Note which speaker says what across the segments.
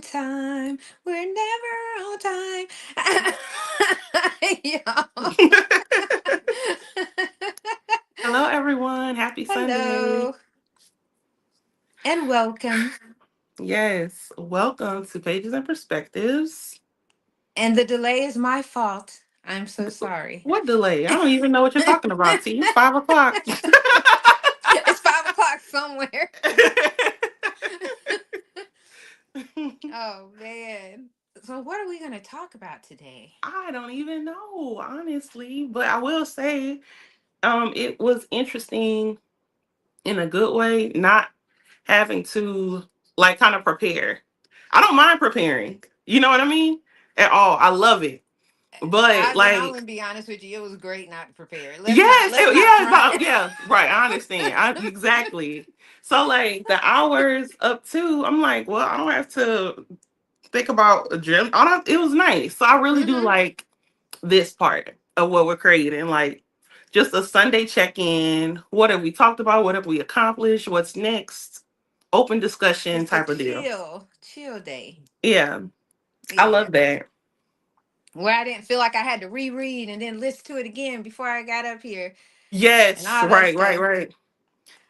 Speaker 1: time. We're never on time. Y'all.
Speaker 2: Hello, everyone. Happy Sunday.
Speaker 1: Hello and welcome.
Speaker 2: Yes, welcome to Pages and Perspectives.
Speaker 1: And the delay is my fault. I'm so sorry.
Speaker 2: What delay? I don't even know what you're talking about, T. It's 5 o'clock.
Speaker 1: It's 5 o'clock somewhere. Oh man. So what are we gonna talk about today?
Speaker 2: I don't even know, honestly. But I will say, it was interesting in a good way, not having to like kind of prepare. I don't mind preparing. You know what I mean? At all. I love it. But
Speaker 1: I'm gonna
Speaker 2: like
Speaker 1: be honest with you. It was great not prepared.
Speaker 2: yes,
Speaker 1: Let's not
Speaker 2: yeah,
Speaker 1: front.
Speaker 2: yeah, right. I understand. Exactly. So like the hours up to, I'm like, well, I don't have to think about a gym. I don't. It was nice. So I really do
Speaker 1: Hmm.
Speaker 2: like this part of what we're creating. Like just a Sunday check in. What have we talked about? What have we accomplished? What's next? Open discussion
Speaker 1: Just a
Speaker 2: type of deal.
Speaker 1: chill day.
Speaker 2: Yeah, I
Speaker 1: Yeah.
Speaker 2: love that.
Speaker 1: Where I didn't feel like I had to reread and then listen to it again before I got up here and
Speaker 2: Yes,
Speaker 1: all that
Speaker 2: right, right,
Speaker 1: stuff.
Speaker 2: right.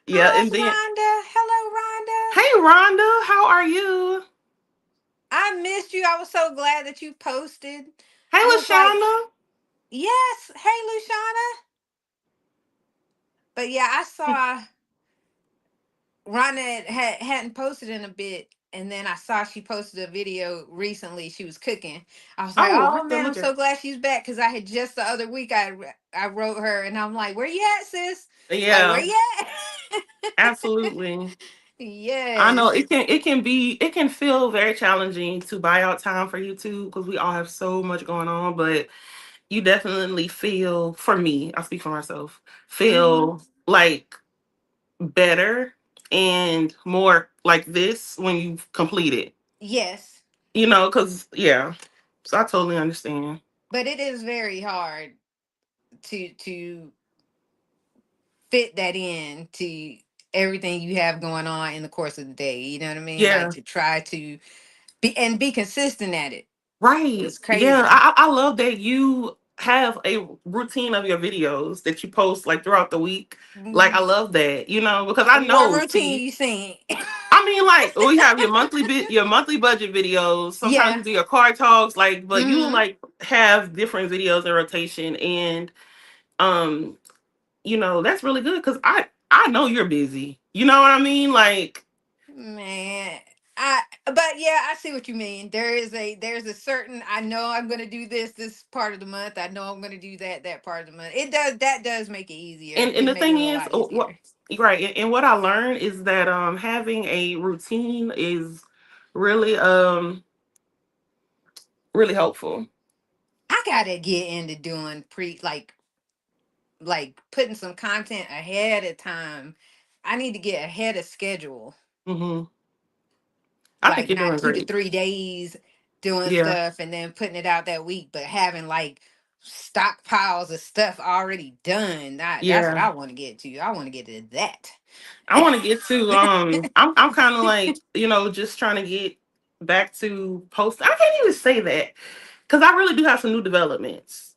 Speaker 2: Yeah,
Speaker 1: How's
Speaker 2: and then
Speaker 1: Rhonda? Hello, Rhonda.
Speaker 2: hey, Rhonda, how are you?
Speaker 1: I missed you. I was so glad that you posted.
Speaker 2: Hey,
Speaker 1: I was like,
Speaker 2: Lashana.
Speaker 1: yes, hey, Lushana. But yeah, I saw Rhonda hadn't posted in a bit. And then I saw she posted a video recently. She was cooking. I was like,
Speaker 2: Oh, I
Speaker 1: "Oh
Speaker 2: have to
Speaker 1: man, I'm
Speaker 2: look
Speaker 1: so
Speaker 2: at.
Speaker 1: glad she's back." Because I had just the other week I wrote her and I'm like, "Where you at, sis? Like, where
Speaker 2: Yeah,
Speaker 1: you at?"
Speaker 2: absolutely. I know
Speaker 1: Yes.
Speaker 2: it can feel very challenging to buy out time for YouTube because we all have so much going on, but you definitely feel, for me, I speak for myself,
Speaker 1: Hmm.
Speaker 2: feel like better and more like this when you've completed.
Speaker 1: Yes,
Speaker 2: Because yeah. So I totally understand.
Speaker 1: but it is very hard to fit that in to everything you have going on in the course of the day. You know what I mean? Like
Speaker 2: Yeah.
Speaker 1: to try to be consistent at it.
Speaker 2: Right.
Speaker 1: It's
Speaker 2: Yeah.
Speaker 1: crazy.
Speaker 2: I love that you have a routine of your videos that you post like throughout the week. Like I
Speaker 1: Mm.
Speaker 2: love that, because I
Speaker 1: What
Speaker 2: know,
Speaker 1: routine
Speaker 2: see,
Speaker 1: you seen?
Speaker 2: I mean like we have your monthly budget videos. Sometimes
Speaker 1: Yeah.
Speaker 2: you do your car talks, like, but you
Speaker 1: Hmm.
Speaker 2: like have different videos in rotation and um, that's really good because I know you're busy. You know what I mean? Like,
Speaker 1: Man, but yeah, I see what you mean. There's a certain, I know I'm gonna do this part of the month. I know I'm gonna do that part of the month. That does make it easier.
Speaker 2: and
Speaker 1: It
Speaker 2: the
Speaker 1: made it
Speaker 2: thing
Speaker 1: a
Speaker 2: is,
Speaker 1: lot
Speaker 2: what
Speaker 1: easier.
Speaker 2: right, and what I learned is that having a routine is really really helpful.
Speaker 1: I gotta get into doing like putting some content ahead of time. I need to get ahead of schedule,
Speaker 2: Hmm. I think
Speaker 1: like
Speaker 2: you're
Speaker 1: not
Speaker 2: doing
Speaker 1: two to
Speaker 2: great.
Speaker 1: three days doing
Speaker 2: Yeah,
Speaker 1: stuff and then putting it out that week, but having like stockpiles of stuff already done. That's what
Speaker 2: yeah.
Speaker 1: I want to get to. I want to get to that.
Speaker 2: I want to get to I'm kind of like just trying to get back to post. I can't even say that because I really do have some new developments.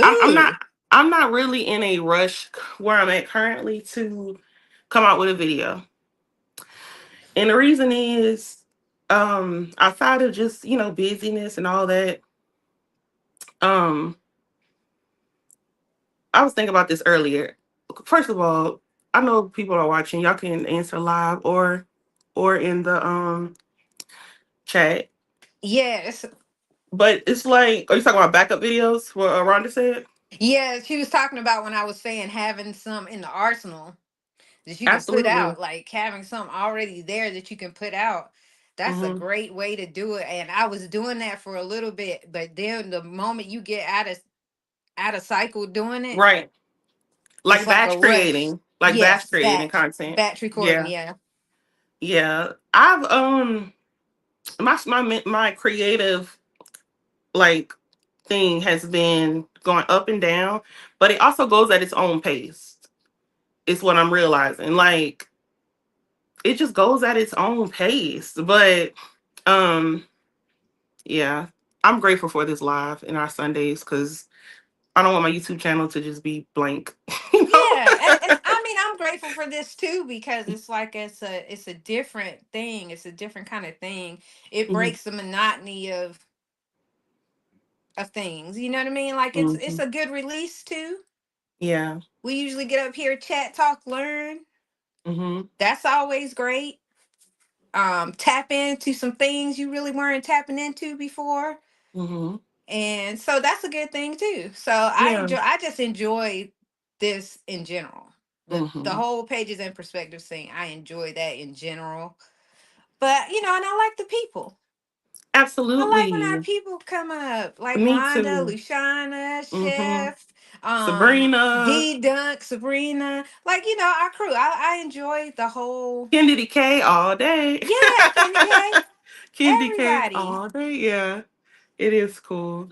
Speaker 2: I'm not
Speaker 1: Ooh,
Speaker 2: I'm not really in a rush where I'm at currently to come out with a video. And the reason is outside of just, busyness and all that, um I was thinking about this earlier. First of all, I know people are watching. Y'all can answer live or in the chat.
Speaker 1: yes.
Speaker 2: But it's like, are you talking about backup videos? What Rhonda said?
Speaker 1: Yeah, she was talking about when I was saying having some in the arsenal that you can put
Speaker 2: Absolutely.
Speaker 1: out, like having something already there that you can put out. That's a
Speaker 2: Hmm.
Speaker 1: great way to do it. And I was doing that for a little bit, but then the moment you get out of cycle doing it,
Speaker 2: Right.
Speaker 1: it's
Speaker 2: Like
Speaker 1: like a
Speaker 2: batch
Speaker 1: rush.
Speaker 2: creating. Like batch
Speaker 1: Yes,
Speaker 2: creating content.
Speaker 1: batch recording.
Speaker 2: Yeah.
Speaker 1: Yeah.
Speaker 2: Yeah. I've my creative like thing has been going up and down, but it also goes at its own pace. It's what I'm realizing. Like it just goes at its own pace. But Um, yeah, I'm grateful for this live in our Sundays because I don't want my YouTube channel to just be blank. you know?
Speaker 1: Yeah, and I mean I'm grateful for this too because it's like it's a different thing. It's a different kind of thing. It
Speaker 2: Mhm,
Speaker 1: breaks the monotony of things. You know what I mean? Like it's
Speaker 2: mhm.
Speaker 1: a good release too.
Speaker 2: Yeah.
Speaker 1: We usually get up here, chat, talk, learn.
Speaker 2: Mhm,
Speaker 1: That's always great. Tap into some things you really weren't tapping into before.
Speaker 2: mhm.
Speaker 1: And so that's a good thing too. So
Speaker 2: Yeah.
Speaker 1: I just enjoy this in general. The
Speaker 2: Mhm.
Speaker 1: whole pages and perspectives thing, I enjoy that in general. But you know, and I like the people. I like when our
Speaker 2: Absolutely.
Speaker 1: people come up, like
Speaker 2: Me
Speaker 1: Rhonda,
Speaker 2: too.
Speaker 1: Lushana,
Speaker 2: Mhm.
Speaker 1: Chef,
Speaker 2: Sabrina,
Speaker 1: D Dunk, Sabrina, like you know, our crew. I enjoy the whole.
Speaker 2: Candy K all day.
Speaker 1: Yeah, Candy K,
Speaker 2: Candy K
Speaker 1: everybody.
Speaker 2: all day. Yeah, it is cool.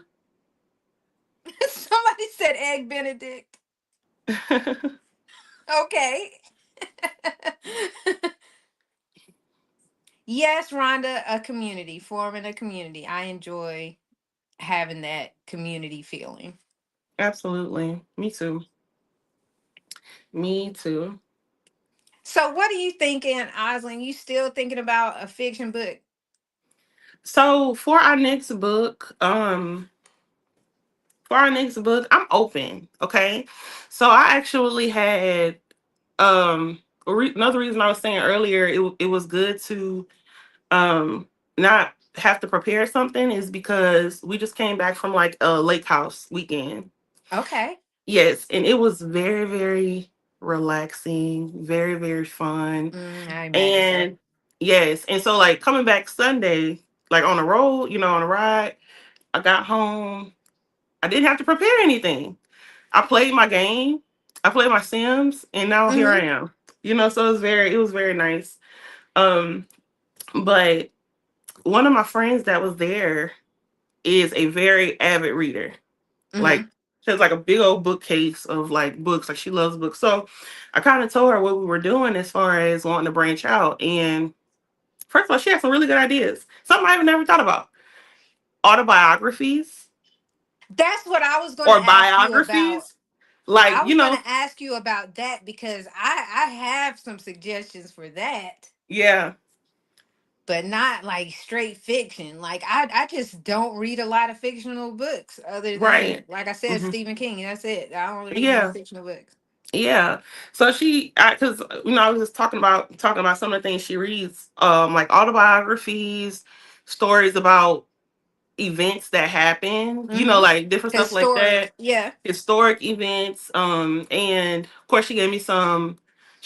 Speaker 1: Somebody said Egg Benedict. Okay. Yes, Rhonda, a community, forming a community. I enjoy having that community feeling.
Speaker 2: Absolutely. Me too. Me too.
Speaker 1: So, what are you thinking, Oslin? You still thinking about a fiction book?
Speaker 2: So for our next book, I'm open. Okay. So I actually had another reason I was saying earlier it was good to not have to prepare something is because we just came back from like a lake house weekend.
Speaker 1: Okay.
Speaker 2: Yes, and it was very, very relaxing, very, very fun.
Speaker 1: I imagine so.
Speaker 2: And yes, and so like coming back Sunday, like on the road, on a ride, I got home. I didn't have to prepare anything. I played my game, I played my Sims, and now here I
Speaker 1: Mm-hmm.
Speaker 2: am. So it was very nice. Um, but one of my friends that was there is a very avid reader.
Speaker 1: Mm-hmm.
Speaker 2: Like she has like a big old bookcase of like books. Like she loves books. So I kind of told her what we were doing as far as wanting to branch out. And first of all, she had some really good ideas. Something I have never thought about. Autobiographies
Speaker 1: That's what I was going
Speaker 2: or
Speaker 1: to ask you about.
Speaker 2: biographies. Like,
Speaker 1: I was going to ask you about that because I have some suggestions for that,
Speaker 2: yeah,
Speaker 1: but not like straight fiction. Like I just don't read a lot of fictional books other than
Speaker 2: right.
Speaker 1: like I said
Speaker 2: Hmm.
Speaker 1: Stephen King. That's it. I don't read no
Speaker 2: Yeah.
Speaker 1: fictional books.
Speaker 2: Yeah. So because I was just talking about some of the things she reads, like autobiographies, stories about events that happen,
Speaker 1: Mhm.
Speaker 2: like different stuff like
Speaker 1: Historic.
Speaker 2: that,
Speaker 1: Yeah.
Speaker 2: historic events. And of course, she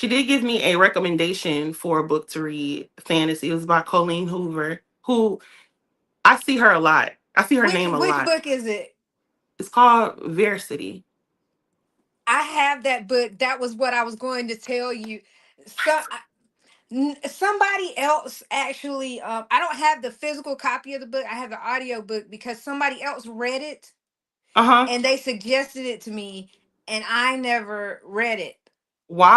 Speaker 2: did give me a recommendation for a book to read, fantasy. It was by Colleen Hoover, who I see her a lot. I see her
Speaker 1: Which
Speaker 2: name a
Speaker 1: which
Speaker 2: lot.
Speaker 1: book is it?
Speaker 2: It's called Veracity.
Speaker 1: I have that book. That was what I was going to tell you. So somebody else actually I don't have the physical copy of the book. I have the audio book because somebody else read it
Speaker 2: Uh-huh.
Speaker 1: and they suggested it to me and I never read it.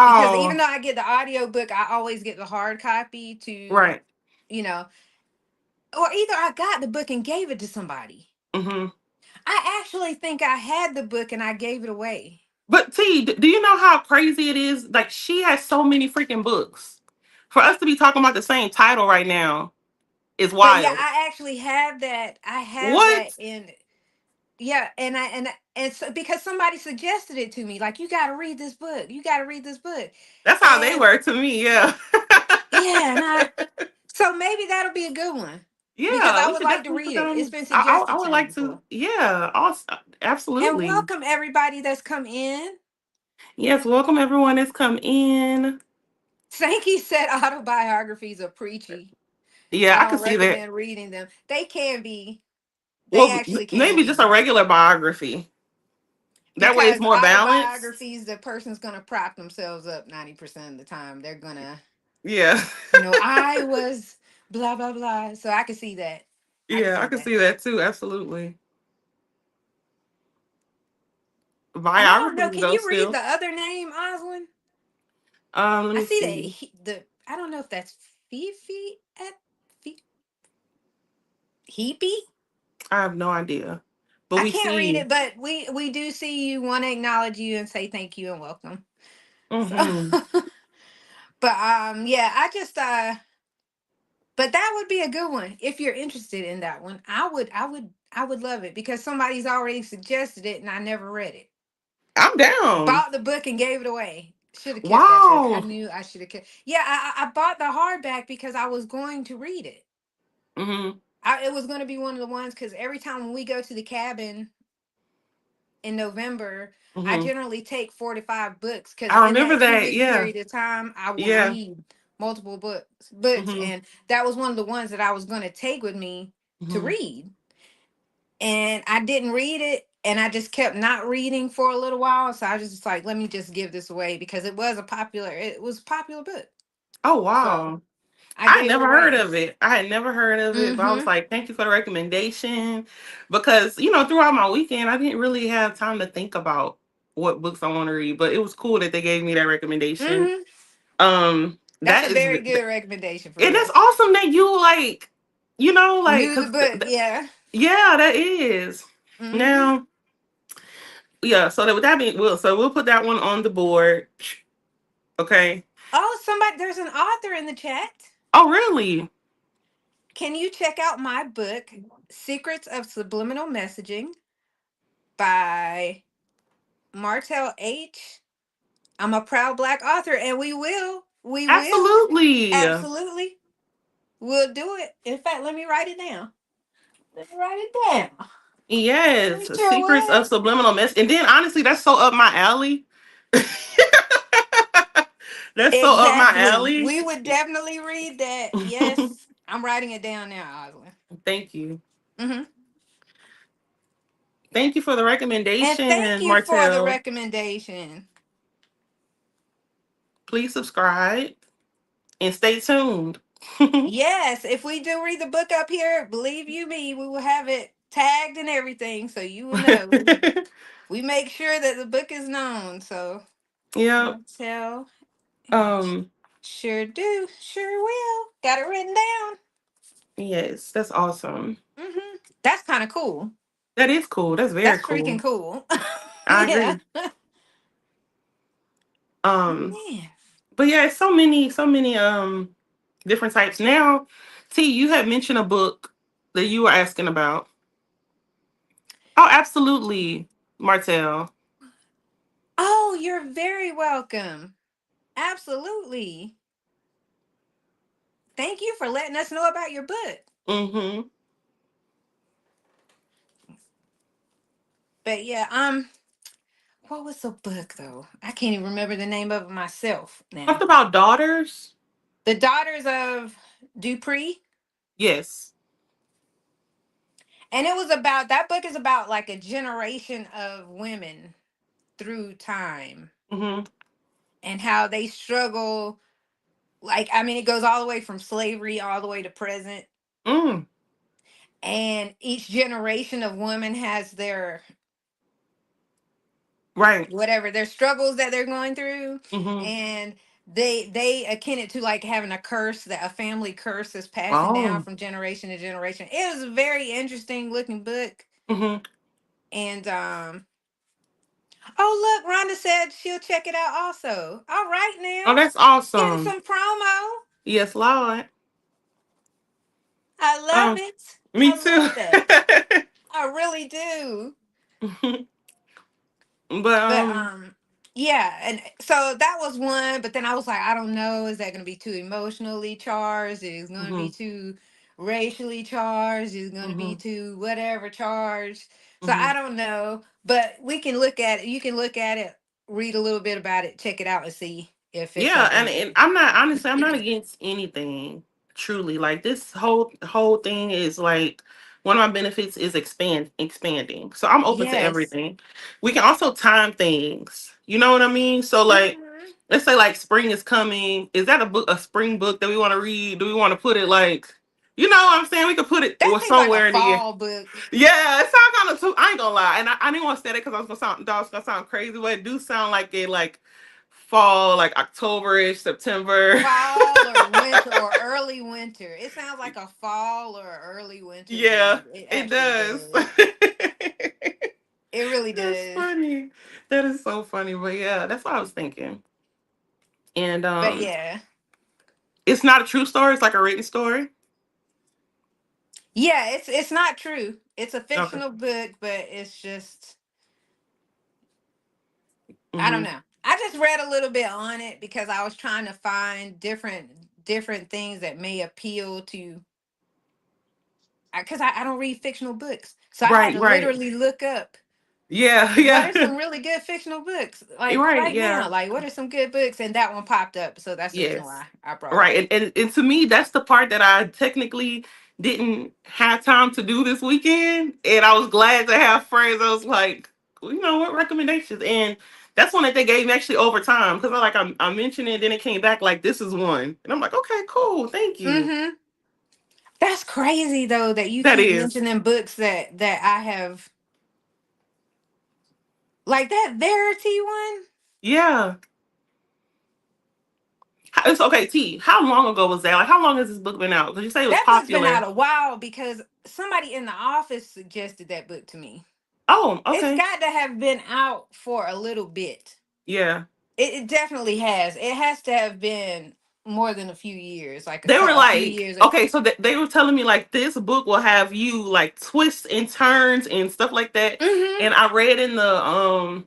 Speaker 1: Because even
Speaker 2: Wow.
Speaker 1: though I get the audio book, I always get the hard copy to,
Speaker 2: Right.
Speaker 1: you know, or either I got the book and gave it to somebody.
Speaker 2: Hmm.
Speaker 1: I actually think I had the book and I gave it away.
Speaker 2: But T, do you know how crazy it is? Like she has so many freaking books. For us to be talking about the same title right now is
Speaker 1: But yeah,
Speaker 2: wild.
Speaker 1: I actually have that. I have that
Speaker 2: What?
Speaker 1: in yeah, and so because somebody suggested it to me, like you got to read this book. You got to read this book.
Speaker 2: That's how they
Speaker 1: And
Speaker 2: were to me. Yeah.
Speaker 1: yeah, and I so maybe that'll be a good one because
Speaker 2: Yeah,
Speaker 1: I
Speaker 2: we
Speaker 1: would
Speaker 2: should
Speaker 1: like to
Speaker 2: definitely put
Speaker 1: read
Speaker 2: that
Speaker 1: it. It's
Speaker 2: on.
Speaker 1: been
Speaker 2: I
Speaker 1: suggested
Speaker 2: would
Speaker 1: to me
Speaker 2: like to.
Speaker 1: before.
Speaker 2: Yeah, awesome.
Speaker 1: And
Speaker 2: Absolutely.
Speaker 1: welcome everybody that's come in.
Speaker 2: Yes, welcome everyone that's come in.
Speaker 1: Sankey said autobiographies are preachy.
Speaker 2: Yeah,
Speaker 1: I
Speaker 2: I can
Speaker 1: don't
Speaker 2: see that.
Speaker 1: recommend reading them. They can be. They
Speaker 2: Well,
Speaker 1: actually can
Speaker 2: maybe just a
Speaker 1: be.
Speaker 2: regular biography. That way it's
Speaker 1: Because
Speaker 2: more balanced.
Speaker 1: autobiographies, the person's gonna prop themselves up 90% of the time. They're gonna,
Speaker 2: Yeah.
Speaker 1: I was blah blah blah. So I can see that. I can
Speaker 2: Yeah, I
Speaker 1: see
Speaker 2: can
Speaker 1: that.
Speaker 2: see that too. Absolutely.
Speaker 1: And I don't know.
Speaker 2: Biographies
Speaker 1: Can
Speaker 2: though
Speaker 1: you read
Speaker 2: still.
Speaker 1: the other name, Oslin?
Speaker 2: Let
Speaker 1: I
Speaker 2: me
Speaker 1: see that
Speaker 2: see.
Speaker 1: I don't know if that's Fifi at Fi. Heapy?
Speaker 2: I have no idea. But
Speaker 1: I
Speaker 2: we
Speaker 1: can't read
Speaker 2: see.
Speaker 1: it, but we do see you, want to acknowledge you and say thank you and welcome. So,
Speaker 2: Mm-hmm.
Speaker 1: but yeah, I just but that would be a good one if you're interested in that one. I would love it because somebody's already suggested it and I never read it.
Speaker 2: I'm down.
Speaker 1: Bought the book and gave it away. Should have kept that book. I
Speaker 2: Wow.
Speaker 1: knew I should have kept. Yeah, I bought the hardback because I was going to read it.
Speaker 2: Mm-hmm.
Speaker 1: It was going to be one of the ones because every time when we go to the cabin in November, I
Speaker 2: Mm-hmm.
Speaker 1: generally take 4 to 5 books because
Speaker 2: I
Speaker 1: in
Speaker 2: remember
Speaker 1: that
Speaker 2: that.
Speaker 1: 2 week
Speaker 2: Yeah.
Speaker 1: period of time, I will
Speaker 2: Yeah.
Speaker 1: read multiple books,
Speaker 2: Mm-hmm.
Speaker 1: and that was one of the ones that I was going to take with me to
Speaker 2: Mm-hmm.
Speaker 1: read, and I didn't read it, and I just kept not reading for a little while, so I was just like, let me just give this away because it was a popular book,
Speaker 2: Oh
Speaker 1: so
Speaker 2: wow.
Speaker 1: I
Speaker 2: I had
Speaker 1: gave it
Speaker 2: never heard
Speaker 1: away.
Speaker 2: of it. I had never heard of it, but I was
Speaker 1: Mm-hmm.
Speaker 2: like, thank you for the recommendation. Because, throughout my weekend, I didn't really have time to think about what books I want to read. But it was cool that they gave me that recommendation.
Speaker 1: Mm-hmm. That's
Speaker 2: That
Speaker 1: a
Speaker 2: is,
Speaker 1: very
Speaker 2: and
Speaker 1: good recommendation for
Speaker 2: it's
Speaker 1: real.
Speaker 2: awesome that you like,
Speaker 1: Knew the
Speaker 2: because,
Speaker 1: book, yeah.
Speaker 2: yeah, that is.
Speaker 1: Mm-hmm.
Speaker 2: Now, yeah, so that with that being, we'll put that one on the board. Okay.
Speaker 1: Oh, there's an author in the chat.
Speaker 2: Oh, really?
Speaker 1: Can you check out my book, Secrets of Subliminal Messaging by Martell H? I'm a proud Black author, and we will,
Speaker 2: Absolutely.
Speaker 1: absolutely, we'll do it. In fact, let me write it down. Let me write it down. We
Speaker 2: Yes,
Speaker 1: sure
Speaker 2: Secrets of
Speaker 1: will.
Speaker 2: Subliminal Mess. And then honestly, that's so up my alley. That's so up my
Speaker 1: Exactly.
Speaker 2: alley.
Speaker 1: We would definitely read that. Yes. I'm writing it down now, Oswald.
Speaker 2: Thank you.
Speaker 1: Mm-hmm.
Speaker 2: Thank you for the
Speaker 1: And thank
Speaker 2: recommendation,
Speaker 1: you for the
Speaker 2: Martell.
Speaker 1: recommendation.
Speaker 2: Please subscribe and stay tuned.
Speaker 1: Yes, if we do read the book up here, believe you me, we will have it tagged and everything so you will know. We make sure that the book is known. So
Speaker 2: Yeah.
Speaker 1: Martell H.
Speaker 2: Um,
Speaker 1: Sure do. Sure will. Got it written down.
Speaker 2: yes, that's awesome.
Speaker 1: That's kind of cool.
Speaker 2: That is cool. That's very
Speaker 1: That's freaking
Speaker 2: cool.
Speaker 1: cool.
Speaker 2: I
Speaker 1: Yeah.
Speaker 2: agree. Um,
Speaker 1: Man.
Speaker 2: but yeah, it's so many different types. Now, T, you had mentioned a book that you were asking about. Oh, absolutely, Martell.
Speaker 1: Oh, you're very welcome. Absolutely. Thank you for letting us know about your book.
Speaker 2: Mm-hmm.
Speaker 1: But yeah, what was the book though? I can't even remember the name of it myself
Speaker 2: Talked
Speaker 1: now.
Speaker 2: about daughters.
Speaker 1: The Daughters of Dupree.
Speaker 2: Yes.
Speaker 1: And it was about that book is about like a generation of women through time
Speaker 2: Mm-hmm.
Speaker 1: and how they struggle. Like, I mean, it goes all the way from slavery all the way to present.
Speaker 2: Mm.
Speaker 1: And each generation of women has their
Speaker 2: Right.
Speaker 1: whatever their struggles that they're going through,
Speaker 2: Mm-hmm.
Speaker 1: and they akin it to like having a curse, that a family curse is passing down
Speaker 2: Oh.
Speaker 1: from generation to generation. It was a very interesting looking book.
Speaker 2: Mm-hmm.
Speaker 1: And oh, look, Rhonda said she'll check it out also. All right,
Speaker 2: Oh,
Speaker 1: now
Speaker 2: that's
Speaker 1: getting
Speaker 2: awesome.
Speaker 1: some promo.
Speaker 2: Yes, Lord.
Speaker 1: I love
Speaker 2: Um,
Speaker 1: it.
Speaker 2: me
Speaker 1: I
Speaker 2: too.
Speaker 1: love that. I really do.
Speaker 2: But
Speaker 1: But yeah, and so that was one, but then I was like, I don't know, is that going to be too emotionally charged? Is it going to
Speaker 2: mm-hmm.
Speaker 1: be too racially charged? Is it going to
Speaker 2: Mm-hmm.
Speaker 1: be too whatever charged? So
Speaker 2: Mm-hmm.
Speaker 1: I don't know, but we can look at it. You can look at it, read a little bit about it, check it out and see if it's
Speaker 2: Yeah,
Speaker 1: something
Speaker 2: and I'm not honestly, I'm not against anything. Truly, like this whole thing is like one of my benefits is expanding. So I'm open to
Speaker 1: Yes.
Speaker 2: everything. We can also time things. You know what I mean? So like,
Speaker 1: Hmm.
Speaker 2: let's say like spring is coming. Is that a spring book that we want to read? Do we want to put it like, what I'm saying? We could put it
Speaker 1: That seems like a
Speaker 2: somewhere in the year.
Speaker 1: fall book.
Speaker 2: Yeah, it sounds kind of too. I ain't gonna lie, and I didn't want to say that because I was gonna sound crazy, but it do sound like a like fall, like October-ish, September.
Speaker 1: Fall or winter or early winter. It sounds like a fall or early one to
Speaker 2: Yeah,
Speaker 1: read. It
Speaker 2: it
Speaker 1: actually
Speaker 2: does.
Speaker 1: does. It really
Speaker 2: That's
Speaker 1: does.
Speaker 2: funny. That is so funny. But yeah, that's what I was thinking. And
Speaker 1: But yeah.
Speaker 2: it's not a true story. It's like a written story.
Speaker 1: Yeah, it's not true. It's a
Speaker 2: Okay.
Speaker 1: fictional book, but it's just I don't
Speaker 2: Hmm.
Speaker 1: know. I just read a little bit on it because I was trying to find different things that may appeal to because I don't read fictional books. So I had
Speaker 2: Right.
Speaker 1: to
Speaker 2: Right.
Speaker 1: literally look up
Speaker 2: Yeah.
Speaker 1: what are
Speaker 2: Yeah.
Speaker 1: some really good fictional books like
Speaker 2: Right.
Speaker 1: right now.
Speaker 2: Yeah.
Speaker 1: Like what are some good books? And that one popped up. So that's the reason
Speaker 2: Yes.
Speaker 1: why I brought it up.
Speaker 2: Right. And to me, that's the part that I technically didn't have time to do this weekend. And I was glad to have friends. I was like, well, you know what, recommendations. And that's one that they gave me actually over time. Because I mentioned it, then it came back like this is one. And I'm like, okay, cool. Thank you.
Speaker 1: Mm-hmm. That's crazy though that you
Speaker 2: That
Speaker 1: keep
Speaker 2: is.
Speaker 1: mentioning books that I have like that Verity one.
Speaker 2: Yeah. It's okay, T. How long ago was that? Like, how long has this book been out? Because you say it was
Speaker 1: That book's been out
Speaker 2: popular.
Speaker 1: a while because somebody in the office suggested that book to me.
Speaker 2: Oh,
Speaker 1: It's
Speaker 2: okay.
Speaker 1: got to have been out for a little bit.
Speaker 2: Yeah.
Speaker 1: It definitely has. It has to have been more than a few years, like
Speaker 2: They were
Speaker 1: a few
Speaker 2: like,
Speaker 1: years.
Speaker 2: okay, so they were telling me like this book will have you like twists and turns and stuff like that.
Speaker 1: Mm-hmm.
Speaker 2: And I read in the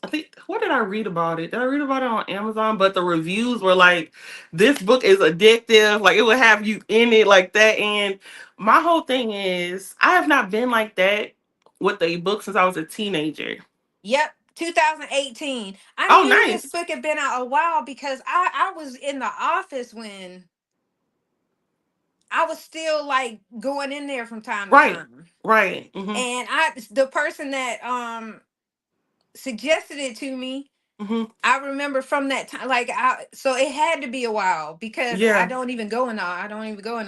Speaker 2: I think, what did I read about it? Did I read about it on Amazon? But the reviews were like, this book is addictive. Like it will have you in it like that. And my whole thing is, I have not been like that with a book since I was a teenager.
Speaker 1: Yep. 2018. I
Speaker 2: Oh,
Speaker 1: knew this
Speaker 2: nice.
Speaker 1: book had been out a while because I was in the office when I was still like going in there from time to
Speaker 2: Right.
Speaker 1: time.
Speaker 2: Right. Mm-hmm.
Speaker 1: And the person that suggested it to me,
Speaker 2: Mm-hmm.
Speaker 1: I remember from that time, like so it had to be a while because
Speaker 2: Yeah.
Speaker 1: I don't even go in the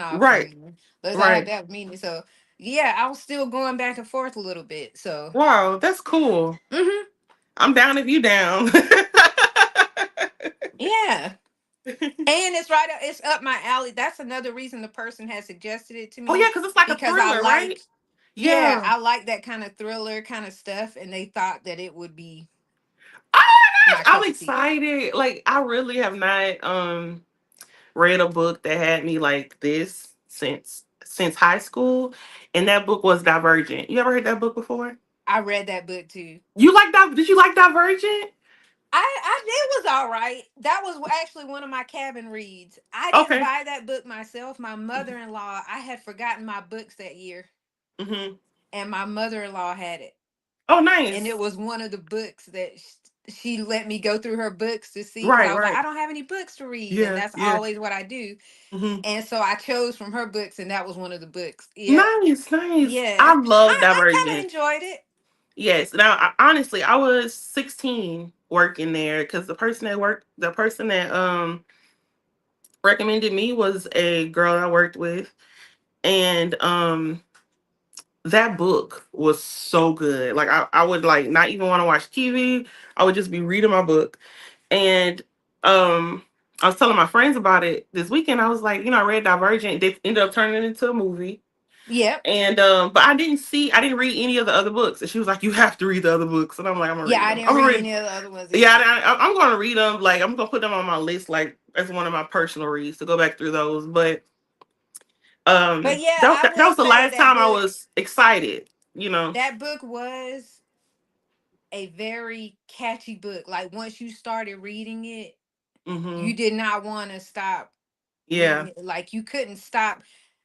Speaker 1: office
Speaker 2: Right.
Speaker 1: anymore. Unless I have
Speaker 2: Right.
Speaker 1: to have meetings. So yeah, I was still going back and forth a little bit. So
Speaker 2: Wow, that's cool.
Speaker 1: hmm
Speaker 2: I'm down if you down.
Speaker 1: yeah. And it's right up it's up my alley. That's another reason the person had suggested it to
Speaker 2: Oh yeah,
Speaker 1: me
Speaker 2: because it's like a
Speaker 1: because I
Speaker 2: thriller, right?
Speaker 1: like yeah,
Speaker 2: Yeah.
Speaker 1: I like that kind of thriller kind of stuff and they thought that it would be
Speaker 2: Oh my
Speaker 1: my
Speaker 2: gosh, I'm
Speaker 1: cup of tea.
Speaker 2: excited. Like I really have not read a book that had me like this since high school. And that book was Divergent. You ever heard that book before?
Speaker 1: I read that book too.
Speaker 2: You like that? Did you like Divergent?
Speaker 1: I it was all right. That was actually one of my cabin reads. I didn't
Speaker 2: Okay.
Speaker 1: buy that book myself. My mother-in-law, I had forgotten my books that year,
Speaker 2: Mm-hmm.
Speaker 1: and my mother-in-law had it.
Speaker 2: Oh,
Speaker 1: And
Speaker 2: nice.
Speaker 1: it was one of the books that she let me go through her books to see because I
Speaker 2: Right,
Speaker 1: was like, I
Speaker 2: right.
Speaker 1: don't have any books to read, and
Speaker 2: Yeah,
Speaker 1: that's
Speaker 2: yeah.
Speaker 1: always what I do.
Speaker 2: Mm-hmm.
Speaker 1: And so I chose from her books, and that was one of the books. Yep.
Speaker 2: Nice, nice.
Speaker 1: Yeah.
Speaker 2: I love
Speaker 1: I kind of
Speaker 2: Divergent.
Speaker 1: enjoyed it.
Speaker 2: Yes. Now, honestly, I was 16 working there because the person that recommended me was a girl I worked with, and that book was so good. Like I would like not even want to watch TV. I would just be reading my book, and I was telling my friends about it this weekend. I was like, I read Divergent. They ended up turning it into a movie.
Speaker 1: Yep.
Speaker 2: And but I didn't read any of the other books. And she was like, "You have to read the other books." And I'm like, "I'm gonna
Speaker 1: Yeah,
Speaker 2: read
Speaker 1: I
Speaker 2: them.
Speaker 1: didn't
Speaker 2: I'm gonna
Speaker 1: read
Speaker 2: read."
Speaker 1: any of the other ones
Speaker 2: Yeah,
Speaker 1: either.
Speaker 2: I'm gonna read them. Like I'm gonna put them on my list, like as one of my personal reads to go back through those. But
Speaker 1: But yeah,
Speaker 2: that,
Speaker 1: I
Speaker 2: that
Speaker 1: will
Speaker 2: was the
Speaker 1: say
Speaker 2: last time I was excited. You know.
Speaker 1: that book was a very catchy book. Like once you started reading it,
Speaker 2: Hmm.
Speaker 1: you did not want to stop reading
Speaker 2: Yeah.
Speaker 1: it. Like you couldn't stop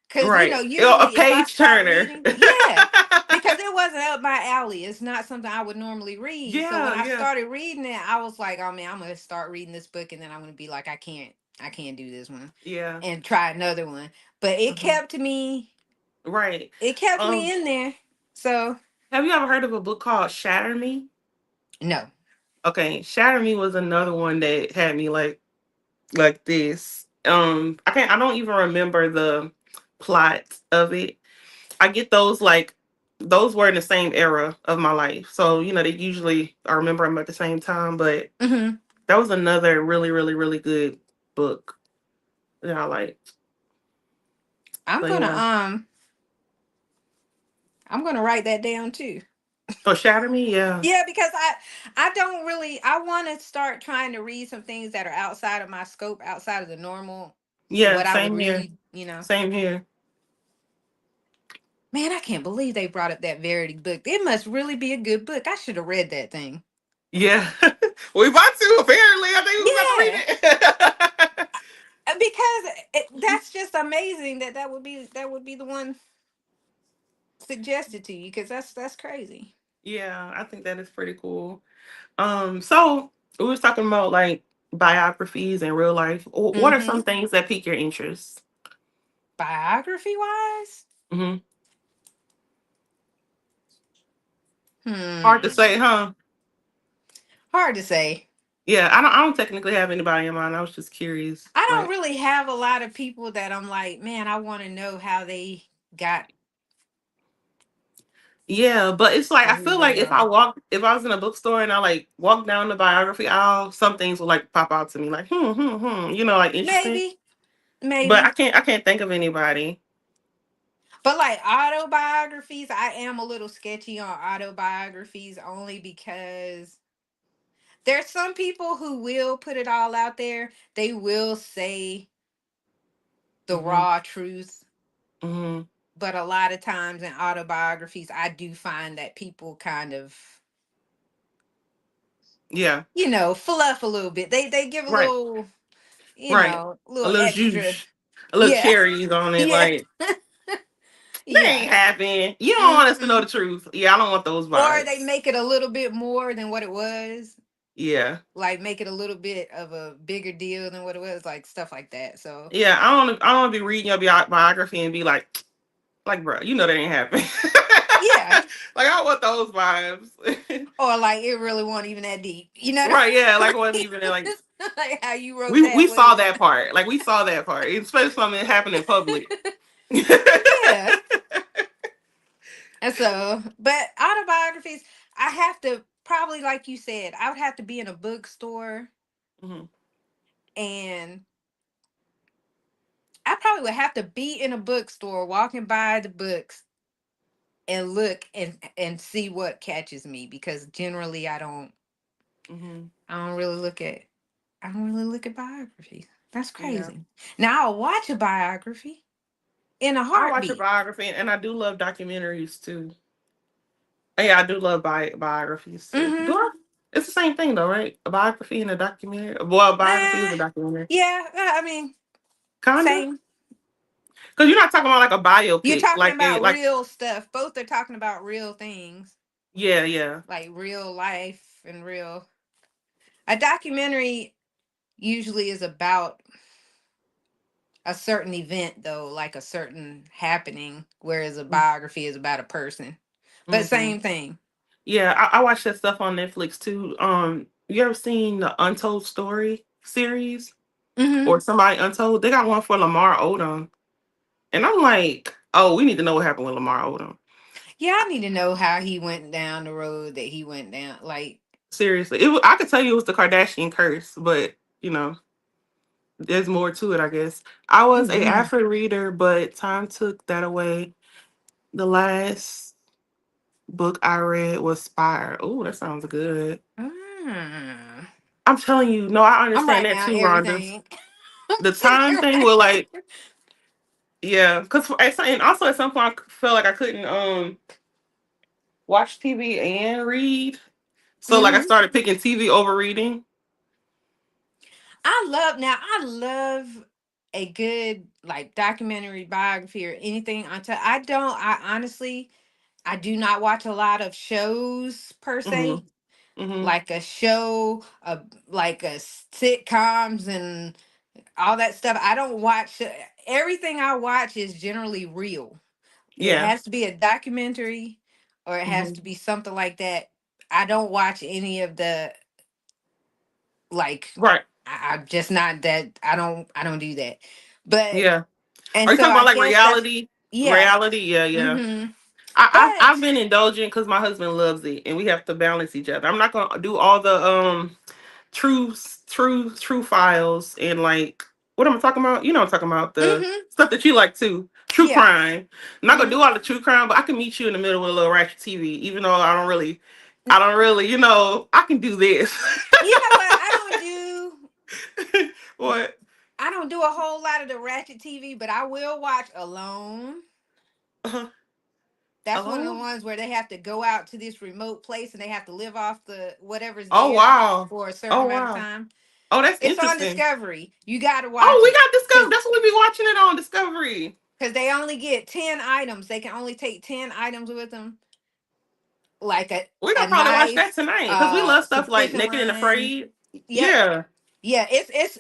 Speaker 1: because
Speaker 2: Right. A
Speaker 1: usually if I
Speaker 2: page
Speaker 1: start
Speaker 2: turner.
Speaker 1: reading, yeah, because it wasn't up my alley. It's not something I would normally read. So when
Speaker 2: Yeah.
Speaker 1: I
Speaker 2: Yeah.
Speaker 1: started reading it, I was like, oh man, I'm gonna start reading this book, and then I'm gonna be like, I can't do this one,
Speaker 2: Yeah.
Speaker 1: and try another one. But
Speaker 2: Hmm. Right.
Speaker 1: it kept
Speaker 2: Um.
Speaker 1: me in there. So
Speaker 2: Have you ever heard of a book called Shatter Me?
Speaker 1: no,
Speaker 2: Okay, Shatter Me was another one that had me like this. I don't even remember the plot of it. I get those like those were in the same era of my life. So, they usually I remember them at the same time, but
Speaker 1: hmm
Speaker 2: that was another really, really, really good book that I liked.
Speaker 1: I'm
Speaker 2: So
Speaker 1: gonna
Speaker 2: yeah.
Speaker 1: um I'm gonna write that down too.
Speaker 2: Oh, Shatter Me, yeah.
Speaker 1: Yeah, because I don't really I want to start trying to read some things that are outside of my scope, outside of the normal
Speaker 2: Yeah,
Speaker 1: what I would
Speaker 2: same here.
Speaker 1: read, you know.
Speaker 2: Same here.
Speaker 1: Man, I can't believe they brought up that Verity book. It must really be a good book. I should have read that thing.
Speaker 2: Yeah. We about to, apparently. I think we was about to
Speaker 1: Yeah,
Speaker 2: read it.
Speaker 1: because that's just amazing that that would be the one suggested to you because that's crazy.
Speaker 2: Yeah, I think that is pretty cool. So we was talking about like biographies and real life. What are
Speaker 1: Mm-hmm.
Speaker 2: some things that pique your interest?
Speaker 1: Biography wise,
Speaker 2: Hmm. Hard to
Speaker 1: hmm,
Speaker 2: say, huh?
Speaker 1: hard to say.
Speaker 2: Yeah, I don't technically have anybody in mind. I was just curious.
Speaker 1: I don't
Speaker 2: Like,
Speaker 1: really have a lot of people that I'm like, man, I want to know how they got
Speaker 2: yeah, but it's like
Speaker 1: or
Speaker 2: I
Speaker 1: who
Speaker 2: feel like
Speaker 1: they are.
Speaker 2: if I was in a bookstore and I like walk down the biography aisle, some things will like pop out to me, like like interesting.
Speaker 1: Maybe,
Speaker 2: But
Speaker 1: maybe.
Speaker 2: I can't think of anybody.
Speaker 1: But like autobiographies, I am a little sketchy on autobiographies only because there's some people who will put it all out there. They will say the
Speaker 2: Hmm.
Speaker 1: raw truth.
Speaker 2: Hmm.
Speaker 1: But a lot of times in autobiographies, I do find that people kind of,
Speaker 2: Yeah,
Speaker 1: fluff a little bit. They give a
Speaker 2: right,
Speaker 1: little,
Speaker 2: right. A
Speaker 1: little
Speaker 2: little
Speaker 1: extra.
Speaker 2: juice, a little
Speaker 1: Yeah.
Speaker 2: cherries on it.
Speaker 1: Yeah.
Speaker 2: Like that
Speaker 1: Yeah.
Speaker 2: ain't happening. You don't want us to know
Speaker 1: Hmm.
Speaker 2: the truth. Yeah, I don't want those
Speaker 1: Or they
Speaker 2: vibes.
Speaker 1: make it a little bit more than what it was.
Speaker 2: Yeah,
Speaker 1: Like make it a little bit of a bigger deal than what it was, like stuff like that. So
Speaker 2: yeah. I don't want to be reading your biography and be like, bro, you know that ain't happening.
Speaker 1: yeah.
Speaker 2: Like I want those vibes.
Speaker 1: Or like it really wasn't even that deep. You know what
Speaker 2: Right, yeah, like it wasn't
Speaker 1: I
Speaker 2: even like
Speaker 1: mean? Like how you wrote that
Speaker 2: we saw
Speaker 1: was
Speaker 2: that part. Like we saw that part, especially something that happened in public.
Speaker 1: yeah. And so, but autobiographies, I have to probably, like you said, I would have to be in a bookstore
Speaker 2: Mhm.
Speaker 1: and I probably would have to be in a bookstore walking by the books and look and see what catches me because generally
Speaker 2: Mhm.
Speaker 1: I don't really look at I don't really look at biographies. That's
Speaker 2: Yeah.
Speaker 1: crazy. Now I'll watch a biography in a
Speaker 2: I watch a
Speaker 1: heartbeat.
Speaker 2: biography and I do love documentaries too. Yeah, I do love biographies too. Do
Speaker 1: Mm-hmm.
Speaker 2: I? It's the same thing though, right? A biography and a documentary. Well, a biography is
Speaker 1: Uh,
Speaker 2: a documentary.
Speaker 1: yeah, I mean,
Speaker 2: Kinda.
Speaker 1: same.
Speaker 2: Because you're not talking about like a
Speaker 1: You're
Speaker 2: biopic,
Speaker 1: talking
Speaker 2: like a
Speaker 1: about
Speaker 2: like
Speaker 1: real stuff. Both are talking about real things,
Speaker 2: yeah, yeah.
Speaker 1: like real life and real. A documentary usually is about a certain event, though, like a certain happening, whereas a biography is about a person. But
Speaker 2: Mm-hmm.
Speaker 1: same thing.
Speaker 2: Yeah, I watch that stuff on Netflix too. You ever seen the Untold Story series
Speaker 1: Hmm.
Speaker 2: or Somebody Untold? They got one for Lamar Odom, and I'm like, oh, we need to know what happened with Lamar Odom.
Speaker 1: Yeah, I need to know how he went down the road that he went down. Like,
Speaker 2: Seriously, I could tell you it was the Kardashian curse, but you know, there's more to it. I guess I was a
Speaker 1: mm,
Speaker 2: avid reader, but time took that away. The last book I read was Spire. Oh, that sounds good.
Speaker 1: mm.
Speaker 2: I'm telling you, no, I
Speaker 1: I'm
Speaker 2: understand
Speaker 1: writing
Speaker 2: that
Speaker 1: down
Speaker 2: too, Rhonda.
Speaker 1: everything. I'm
Speaker 2: The
Speaker 1: sitting
Speaker 2: time
Speaker 1: here
Speaker 2: thing will
Speaker 1: writing.
Speaker 2: like, yeah, because and also at some point I felt like I couldn't watch TV and read, so like I
Speaker 1: Hmm.
Speaker 2: started picking TV over reading.
Speaker 1: I love a good like documentary biography or anything until I honestly I do not watch a lot of shows per
Speaker 2: Hmm.
Speaker 1: se.
Speaker 2: Hmm.
Speaker 1: Like a show, like a sitcoms and all that stuff. I don't watch everything I watch is generally real. It
Speaker 2: Yeah.
Speaker 1: has to be a documentary or it has
Speaker 2: Hmm.
Speaker 1: to be something like that. I don't watch any of the like
Speaker 2: Right.
Speaker 1: I'm just not that I don't do that. But
Speaker 2: Yeah.
Speaker 1: and
Speaker 2: Are you
Speaker 1: so
Speaker 2: talking
Speaker 1: I
Speaker 2: about like
Speaker 1: guess that's
Speaker 2: reality?
Speaker 1: yeah.
Speaker 2: Reality? Yeah, yeah.
Speaker 1: Mhm.
Speaker 2: I've
Speaker 1: But
Speaker 2: been indulgent because my husband loves it, and we have to balance each other. I'm not gonna do all the true files and like. What am I talking about? You know what I'm talking about. The
Speaker 1: Mm-hmm.
Speaker 2: stuff that you like too. True
Speaker 1: Yeah.
Speaker 2: crime. I'm not gonna
Speaker 1: Mm-hmm.
Speaker 2: do all the true crime, but I can meet you in the middle with a little ratchet TV, even though I don't really, I can do this.
Speaker 1: You know what?
Speaker 2: What?
Speaker 1: I don't do a whole lot of the ratchet TV, but I will watch Alone.
Speaker 2: Uh,
Speaker 1: That's one of the
Speaker 2: Alone?
Speaker 1: ones where they have to go out to this remote place and they have to live off the whatever's
Speaker 2: Oh
Speaker 1: there
Speaker 2: wow.
Speaker 1: for a certain
Speaker 2: Oh
Speaker 1: amount of
Speaker 2: wow.
Speaker 1: time.
Speaker 2: Oh, that's
Speaker 1: It's on
Speaker 2: interesting.
Speaker 1: Discovery. You got to
Speaker 2: Oh,
Speaker 1: watch
Speaker 2: we
Speaker 1: it
Speaker 2: got Discovery. That's what we be watching it on Discovery.
Speaker 1: because they only get 10 items. They can only take 10 items with them, like
Speaker 2: We
Speaker 1: a
Speaker 2: gonna probably watch that
Speaker 1: knife,
Speaker 2: tonight because we love stuff like
Speaker 1: subscription
Speaker 2: Naked and
Speaker 1: line.
Speaker 2: Afraid.
Speaker 1: Yep.
Speaker 2: Yeah.
Speaker 1: Yeah,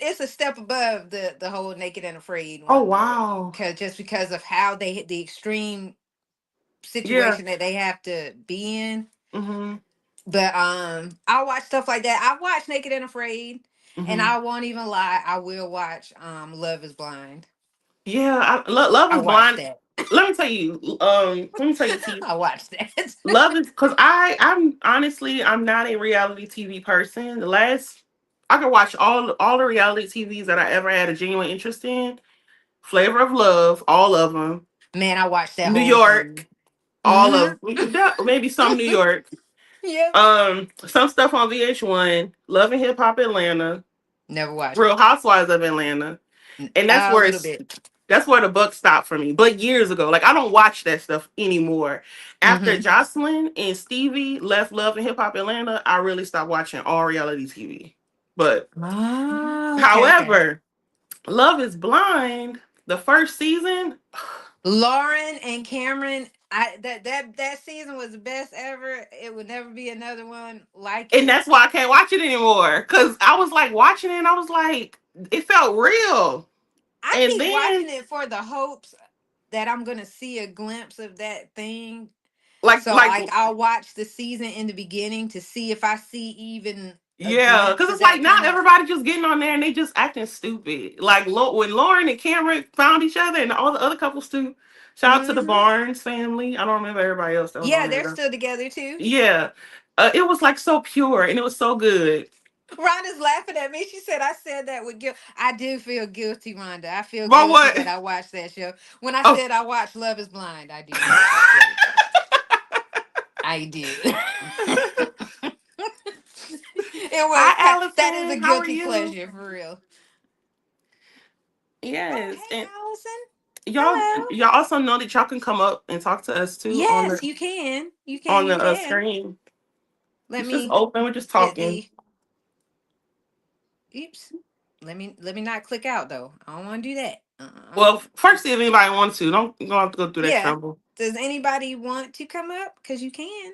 Speaker 1: it's a step above the whole Naked and Afraid
Speaker 2: Oh
Speaker 1: one though,
Speaker 2: wow.
Speaker 1: because of how they hit the extreme
Speaker 2: Yeah.
Speaker 1: situation that they have to be in.
Speaker 2: Mhm.
Speaker 1: But I watch stuff like that. I watch Naked and Afraid, and
Speaker 2: Mhm.
Speaker 1: I won't even lie, I will watch Love is Blind.
Speaker 2: Yeah. Love
Speaker 1: I
Speaker 2: is
Speaker 1: watched
Speaker 2: blind.
Speaker 1: that.
Speaker 2: Let me tell you. Let me tell you, T.
Speaker 1: I watched that.
Speaker 2: Love is because I'm honestly I'm not a reality TV person. The last I could watch all the reality TVs that I ever had a genuine interest in. Flavor of Love, all of them.
Speaker 1: Man, I watched that
Speaker 2: New
Speaker 1: whole thing.
Speaker 2: York, all
Speaker 1: Mm-hmm.
Speaker 2: of maybe some New York.
Speaker 1: Yep.
Speaker 2: Some stuff on VH1, Love and Hip Hop Atlanta,
Speaker 1: Never watched
Speaker 2: Real
Speaker 1: it.
Speaker 2: Housewives of Atlanta, and
Speaker 1: A little bit.
Speaker 2: that's where the buck stopped for me. But years ago, like I don't watch that stuff anymore. After
Speaker 1: Mm-hmm.
Speaker 2: Jocelyn and Stevie left Love and Hip Hop Atlanta, I really stopped watching all reality TV. But
Speaker 1: Oh, okay.
Speaker 2: however, Love is Blind, the first season,
Speaker 1: Lauren and Cameron, that season was the best ever. It would never be another one like
Speaker 2: and
Speaker 1: it.
Speaker 2: that's why I can't watch it anymore. Cause I was like watching it and I was like, it felt real.
Speaker 1: I
Speaker 2: And
Speaker 1: keep
Speaker 2: then
Speaker 1: watching it for the hopes that I'm gonna see a glimpse of that thing.
Speaker 2: like
Speaker 1: So
Speaker 2: like
Speaker 1: like I'll watch the season in the beginning to see if I see even a
Speaker 2: yeah,
Speaker 1: glimpse
Speaker 2: because
Speaker 1: of
Speaker 2: it's like
Speaker 1: that
Speaker 2: not
Speaker 1: kind of.
Speaker 2: everybody just getting on there and they just acting stupid. Like when Lauren and Cameron found each other and all the other couples too. Shout out to the
Speaker 1: Hmm.
Speaker 2: Barnes family. I don't remember everybody else that was
Speaker 1: Yeah,
Speaker 2: on there
Speaker 1: they're
Speaker 2: though.
Speaker 1: still together too.
Speaker 2: Yeah, it was like so pure and it was so good.
Speaker 1: Rhonda's laughing at me. She said I said that with guilt. I do feel guilty, Rhonda. I feel
Speaker 2: But
Speaker 1: guilty
Speaker 2: what?
Speaker 1: that I watched that show. When I
Speaker 2: Oh,
Speaker 1: said I watched Love is Blind, I do. I feel I do. It was
Speaker 2: hi
Speaker 1: that is a
Speaker 2: Allison. How are
Speaker 1: guilty
Speaker 2: you?
Speaker 1: pleasure for real. Oh,
Speaker 2: Yes, and
Speaker 1: hey Allison.
Speaker 2: y'all
Speaker 1: Hello.
Speaker 2: y'all also know that y'all can come up and talk to us too
Speaker 1: Yes, you can. You can.
Speaker 2: on
Speaker 1: You
Speaker 2: the
Speaker 1: can.
Speaker 2: screen.
Speaker 1: Let
Speaker 2: It's just
Speaker 1: me
Speaker 2: open. We're just
Speaker 1: get
Speaker 2: talking.
Speaker 1: the oops. Let me not click out though. I don't want to do that.
Speaker 2: Well, first, if anybody wants to, don't have to go through that
Speaker 1: Yeah.
Speaker 2: trouble.
Speaker 1: Does anybody want to come up? Because you can.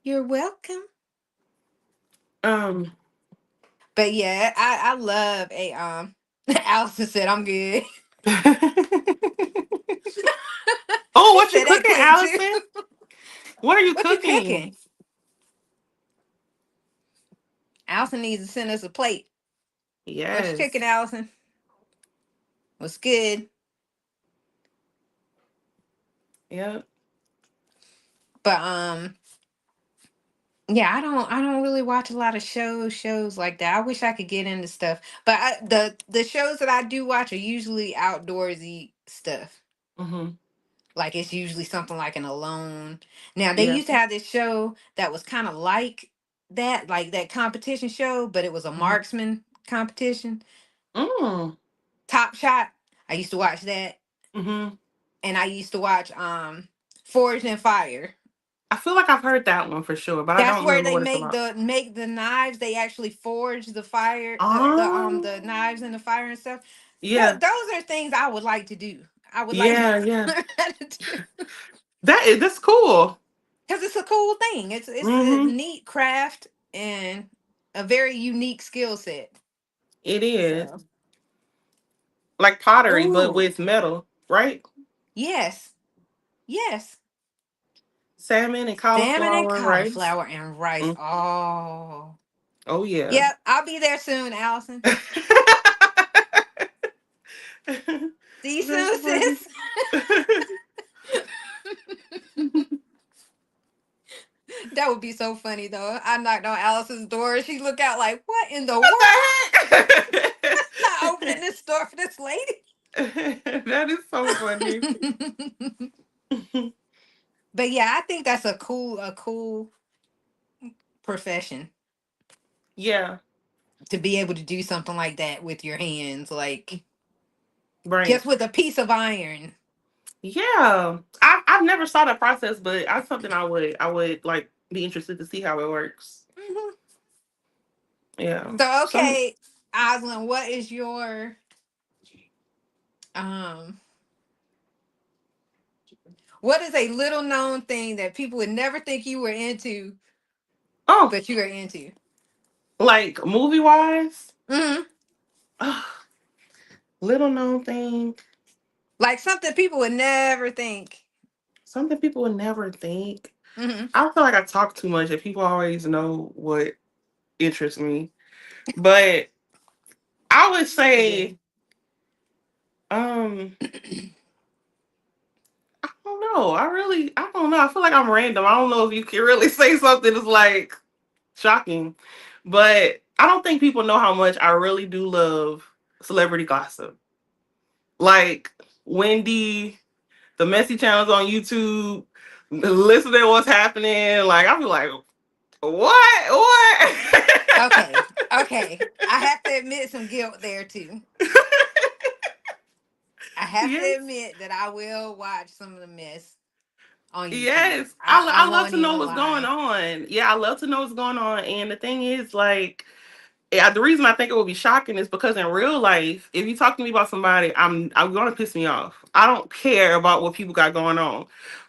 Speaker 1: You're welcome.
Speaker 2: Um.
Speaker 1: But yeah, I love a Allison said I'm good.
Speaker 2: Oh,
Speaker 1: She
Speaker 2: what you
Speaker 1: said that
Speaker 2: cooking,
Speaker 1: quick too.
Speaker 2: Allison? What are you
Speaker 1: What you
Speaker 2: cooking?
Speaker 1: cooking? Allison needs to send us a plate. What you cooking,
Speaker 2: Yes.
Speaker 1: Allison? What's good?
Speaker 2: Yep.
Speaker 1: But yeah, I don't really watch a lot of shows like that. I wish I could get into stuff. But the shows that I do watch are usually outdoorsy stuff.
Speaker 2: Mhm.
Speaker 1: Like it's usually something like an Alone. Now they
Speaker 2: Yeah.
Speaker 1: used to have this show that was kind of like that competition show, but it was a
Speaker 2: Mhm.
Speaker 1: marksman competition.
Speaker 2: Mm.
Speaker 1: Top Shot. I used to watch that,
Speaker 2: Mhm.
Speaker 1: and I used to watch Forged in Fire.
Speaker 2: I feel like I've heard that one for sure, but I
Speaker 1: That's
Speaker 2: don't
Speaker 1: where
Speaker 2: remember
Speaker 1: they
Speaker 2: what it's
Speaker 1: make
Speaker 2: about.
Speaker 1: the knives. They actually forge the fire, the
Speaker 2: Oh.
Speaker 1: knives and the fire and stuff.
Speaker 2: Yeah.
Speaker 1: Those are things I would like to do. I would like
Speaker 2: Yeah.
Speaker 1: to
Speaker 2: Yeah.
Speaker 1: learn how to do
Speaker 2: That's cool.
Speaker 1: because it's a cool thing. It's a
Speaker 2: Mhm.
Speaker 1: neat craft and a very unique skill set.
Speaker 2: It is
Speaker 1: So,
Speaker 2: like pottery, but
Speaker 1: ooh,
Speaker 2: with metal, right?
Speaker 1: yes, yes,
Speaker 2: Salmon and
Speaker 1: salmon and
Speaker 2: cauliflower and rice.
Speaker 1: cauliflower and rice.
Speaker 2: Mm.
Speaker 1: Oh,
Speaker 2: Oh yeah.
Speaker 1: yep. I'll be there soon, Allison. See you
Speaker 2: That's
Speaker 1: soon,
Speaker 2: funny.
Speaker 1: sis. That would be so funny though. I knocked on Allison's door. She looked out like, "What in the
Speaker 2: What
Speaker 1: world?"
Speaker 2: the heck?
Speaker 1: Not opening this store for this lady.
Speaker 2: That is so funny.
Speaker 1: But yeah, I think that's a cool profession
Speaker 2: Yeah,
Speaker 1: to be able to do something like that with your hands, like
Speaker 2: right.
Speaker 1: just with a piece of iron.
Speaker 2: Yeah, I've never saw that process, but that's something I would like be interested to see how it works.
Speaker 1: Mhm.
Speaker 2: Yeah.
Speaker 1: So
Speaker 2: Some
Speaker 1: okay, Oslin, what is your um what is a little known thing that people would never think you were into,
Speaker 2: oh,
Speaker 1: but you are into?
Speaker 2: like movie wise,
Speaker 1: Hmm.
Speaker 2: little known thing,
Speaker 1: Like something people would never think.
Speaker 2: something people would never think.
Speaker 1: Hmm.
Speaker 2: I feel like I talk too much and people always know what interests me. But I would say, um, I don't know. I don't know. I feel like I'm random. I don't know if you can really say something that's like shocking. But I don't think people know how much I really do love celebrity gossip. Like Wendy, the messy channels on YouTube, listen to what's happening. Like I'll be like, what? What?
Speaker 1: Okay, okay. I have to admit some guilt there too. I have to
Speaker 2: Yes.
Speaker 1: admit that I will watch some of the mess on YouTube.
Speaker 2: Yes.
Speaker 1: I
Speaker 2: I love
Speaker 1: won't
Speaker 2: to know
Speaker 1: even
Speaker 2: what's going
Speaker 1: lie.
Speaker 2: on. Yeah, I love to know what's going on. And the thing is, like, yeah, the reason I think it would be shocking is because in real life, if you talk to me about somebody, I'm gonna piss me off. I don't care about what people got going on.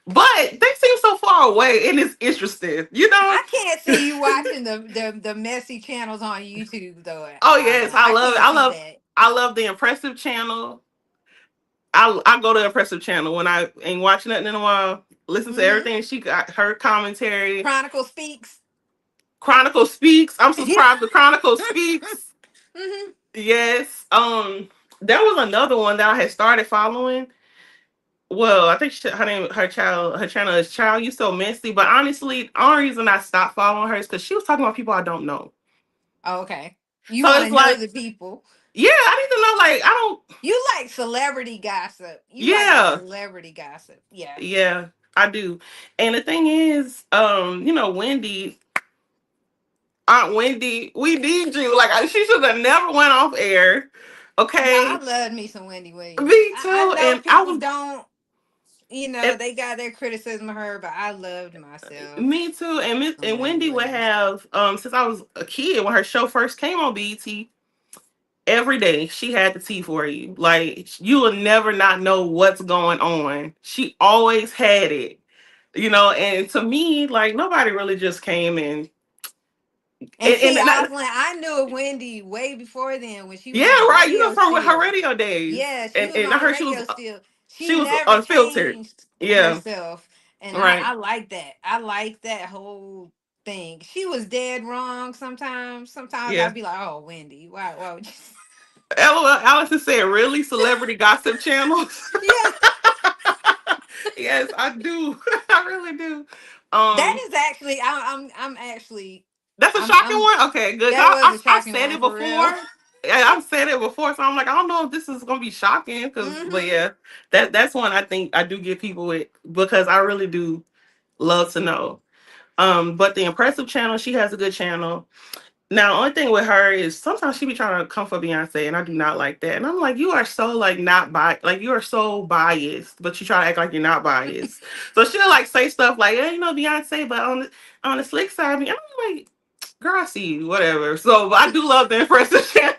Speaker 2: But they seem so far away and it's interesting, you know?
Speaker 1: I can't see you watching the messy channels on YouTube though,
Speaker 2: Oh yes,
Speaker 1: Oslan.
Speaker 2: I
Speaker 1: I
Speaker 2: love it.
Speaker 1: can't see that.
Speaker 2: I love the impressive channel. I go to impressive channel when I ain't watching nothing in a while. Listen to
Speaker 1: Hmm.
Speaker 2: everything she got, her commentary.
Speaker 1: Chronicle speaks.
Speaker 2: Chronicle Speaks. I'm
Speaker 1: Yeah.
Speaker 2: subscribed to Chronicle Speaks.
Speaker 1: Hmm.
Speaker 2: Yes. There was another one that I had started following. Well, I think her name, her channel is Child You So Messy. But honestly, the only reason I stopped following her is because she was talking about people I don't know.
Speaker 1: Oh, okay. You
Speaker 2: So
Speaker 1: want
Speaker 2: it's
Speaker 1: to know
Speaker 2: like,
Speaker 1: the people.
Speaker 2: yeah, I need to know. Like, I don't.
Speaker 1: You like celebrity gossip. You like the
Speaker 2: Yeah,
Speaker 1: celebrity gossip. Yeah.
Speaker 2: yeah, I do. And the thing is, Wendy, Aunt Wendy, we need you. Like, she should have never went off air.
Speaker 1: No, I
Speaker 2: Okay,
Speaker 1: love me some Wendy Williams.
Speaker 2: me
Speaker 1: I
Speaker 2: too.
Speaker 1: know
Speaker 2: And I
Speaker 1: people
Speaker 2: was.
Speaker 1: don't,
Speaker 2: And
Speaker 1: they got their criticism of her, but I loved myself
Speaker 2: me too. And
Speaker 1: some
Speaker 2: and
Speaker 1: Wendy
Speaker 2: Wendy would
Speaker 1: Williams.
Speaker 2: have since I was a kid when her show first came on BET, every day she had the tea for you. Like you will never not know what's going on. She always had it. And to me, like nobody really just came
Speaker 1: And see,
Speaker 2: and that,
Speaker 1: I knew of Wendy way before then when she was
Speaker 2: yeah,
Speaker 1: on the
Speaker 2: right. You know
Speaker 1: radio
Speaker 2: from with her
Speaker 1: still.
Speaker 2: radio days.
Speaker 1: Yeah, she was
Speaker 2: And I
Speaker 1: on the
Speaker 2: heard
Speaker 1: radio still.
Speaker 2: she
Speaker 1: She
Speaker 2: was
Speaker 1: never
Speaker 2: unfiltered.
Speaker 1: changed
Speaker 2: Yeah,
Speaker 1: herself. And
Speaker 2: right.
Speaker 1: I like that. I like that whole thing. She was dead wrong sometimes. Sometimes
Speaker 2: Yeah.
Speaker 1: I'd be like, oh, Wendy, why would you?
Speaker 2: LOL, Allison said, really? Celebrity gossip channels?
Speaker 1: Yeah,
Speaker 2: Yes, I do. I really do.
Speaker 1: that
Speaker 2: Um,
Speaker 1: is actually, I'm actually,
Speaker 2: that's a shocking
Speaker 1: I'm,
Speaker 2: one. Okay, good.
Speaker 1: that was a
Speaker 2: I've
Speaker 1: shocking
Speaker 2: said
Speaker 1: one
Speaker 2: it
Speaker 1: for real.
Speaker 2: before. Yeah, I've said it before, so I'm like, I don't know if this is gonna be shocking, but
Speaker 1: Hmm.
Speaker 2: yeah, that's one I think I do get people with because I really do love to know. But the impressive channel, she has a good channel. Now, only thing with her is sometimes she be trying to come for Beyonce, and I do not like that. And I'm like, you are so like not like you are so biased, but you try to act like you're not biased. So she'll like say stuff like, yeah, Beyonce, but on the slick side, and I'm like, girl, I see you, whatever. So but I do love the impressive channel.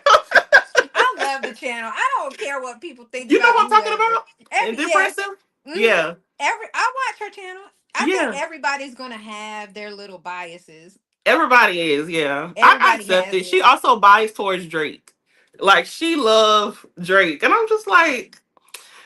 Speaker 1: I love the channel. I don't care what people think
Speaker 2: You know
Speaker 1: about
Speaker 2: what I'm talking
Speaker 1: whoever.
Speaker 2: about? And
Speaker 1: Yes.
Speaker 2: impressive?
Speaker 1: Hmm.
Speaker 2: Yeah,
Speaker 1: I watch her channel. I think
Speaker 2: yeah.
Speaker 1: everybody's gonna have their little biases.
Speaker 2: Everybody is, yeah. I
Speaker 1: Everybody
Speaker 2: accept
Speaker 1: has
Speaker 2: it. She
Speaker 1: it.
Speaker 2: also biased towards Drake. Like she love Drake, and I'm just like,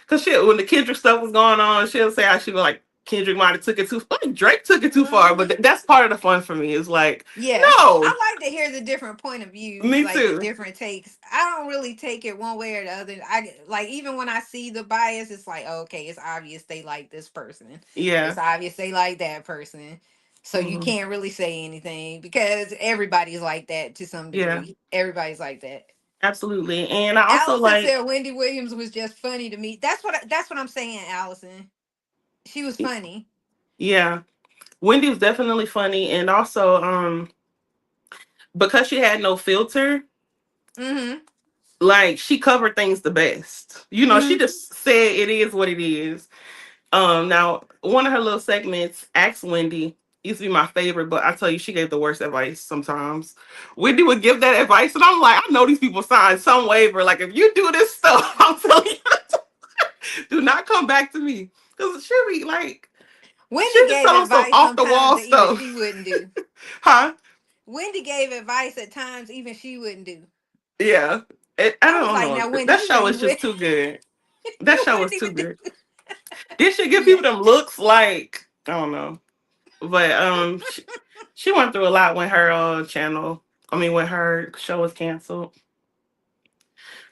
Speaker 2: cause shit, when the Kendrick stuff was going on, she'll say how she was like Kendrick might have took it too far. Like, Drake took it too far, but
Speaker 1: Hmm.
Speaker 2: that's part of the fun for me. It's like,
Speaker 1: Yeah,
Speaker 2: no,
Speaker 1: I like to hear the different point of views,
Speaker 2: me
Speaker 1: like the
Speaker 2: too.
Speaker 1: different takes. I don't really take it one way or the other. I like even when I see the bias, it's like okay, it's obvious they like this person. It's
Speaker 2: Yeah,
Speaker 1: obvious they like that person. So you
Speaker 2: hmm,
Speaker 1: can't really say anything because everybody's like that to some
Speaker 2: yeah,
Speaker 1: degree. Everybody's like that.
Speaker 2: Absolutely. And I also
Speaker 1: Allison
Speaker 2: like,
Speaker 1: said Wendy Williams was just funny to me. That's what I'm saying, Allison. She was funny.
Speaker 2: yeah, Wendy was definitely funny. And also, because she had no filter,
Speaker 1: Mm-hmm.
Speaker 2: like she covered things the best. She
Speaker 1: Mm-hmm.
Speaker 2: just said it is what it is. Now one of her little segments, Ask Wendy, used to be my favorite, but I tell you, she gave the worst advice sometimes. Wendy would give that advice, and I'm like, I know these people signed some waiver. Like, if you do this stuff, I'm telling you, do not come back to me. Because she'll be like,
Speaker 1: Wendy
Speaker 2: she'll just
Speaker 1: gave
Speaker 2: tell them some
Speaker 1: advice
Speaker 2: off the
Speaker 1: sometimes
Speaker 2: wall
Speaker 1: that even she
Speaker 2: stuff.
Speaker 1: wouldn't do.
Speaker 2: Huh?
Speaker 1: Wendy gave advice at times even she wouldn't do.
Speaker 2: Yeah. I
Speaker 1: I was
Speaker 2: don't
Speaker 1: like,
Speaker 2: know.
Speaker 1: now Wendy,
Speaker 2: That
Speaker 1: you know
Speaker 2: show
Speaker 1: you
Speaker 2: is
Speaker 1: would
Speaker 2: just too good. That
Speaker 1: you
Speaker 2: show was
Speaker 1: wouldn't
Speaker 2: too
Speaker 1: even do.
Speaker 2: good. This should give
Speaker 1: Yeah.
Speaker 2: people them looks like, I don't know. But she went through a lot when her channel, I mean, when her show was canceled.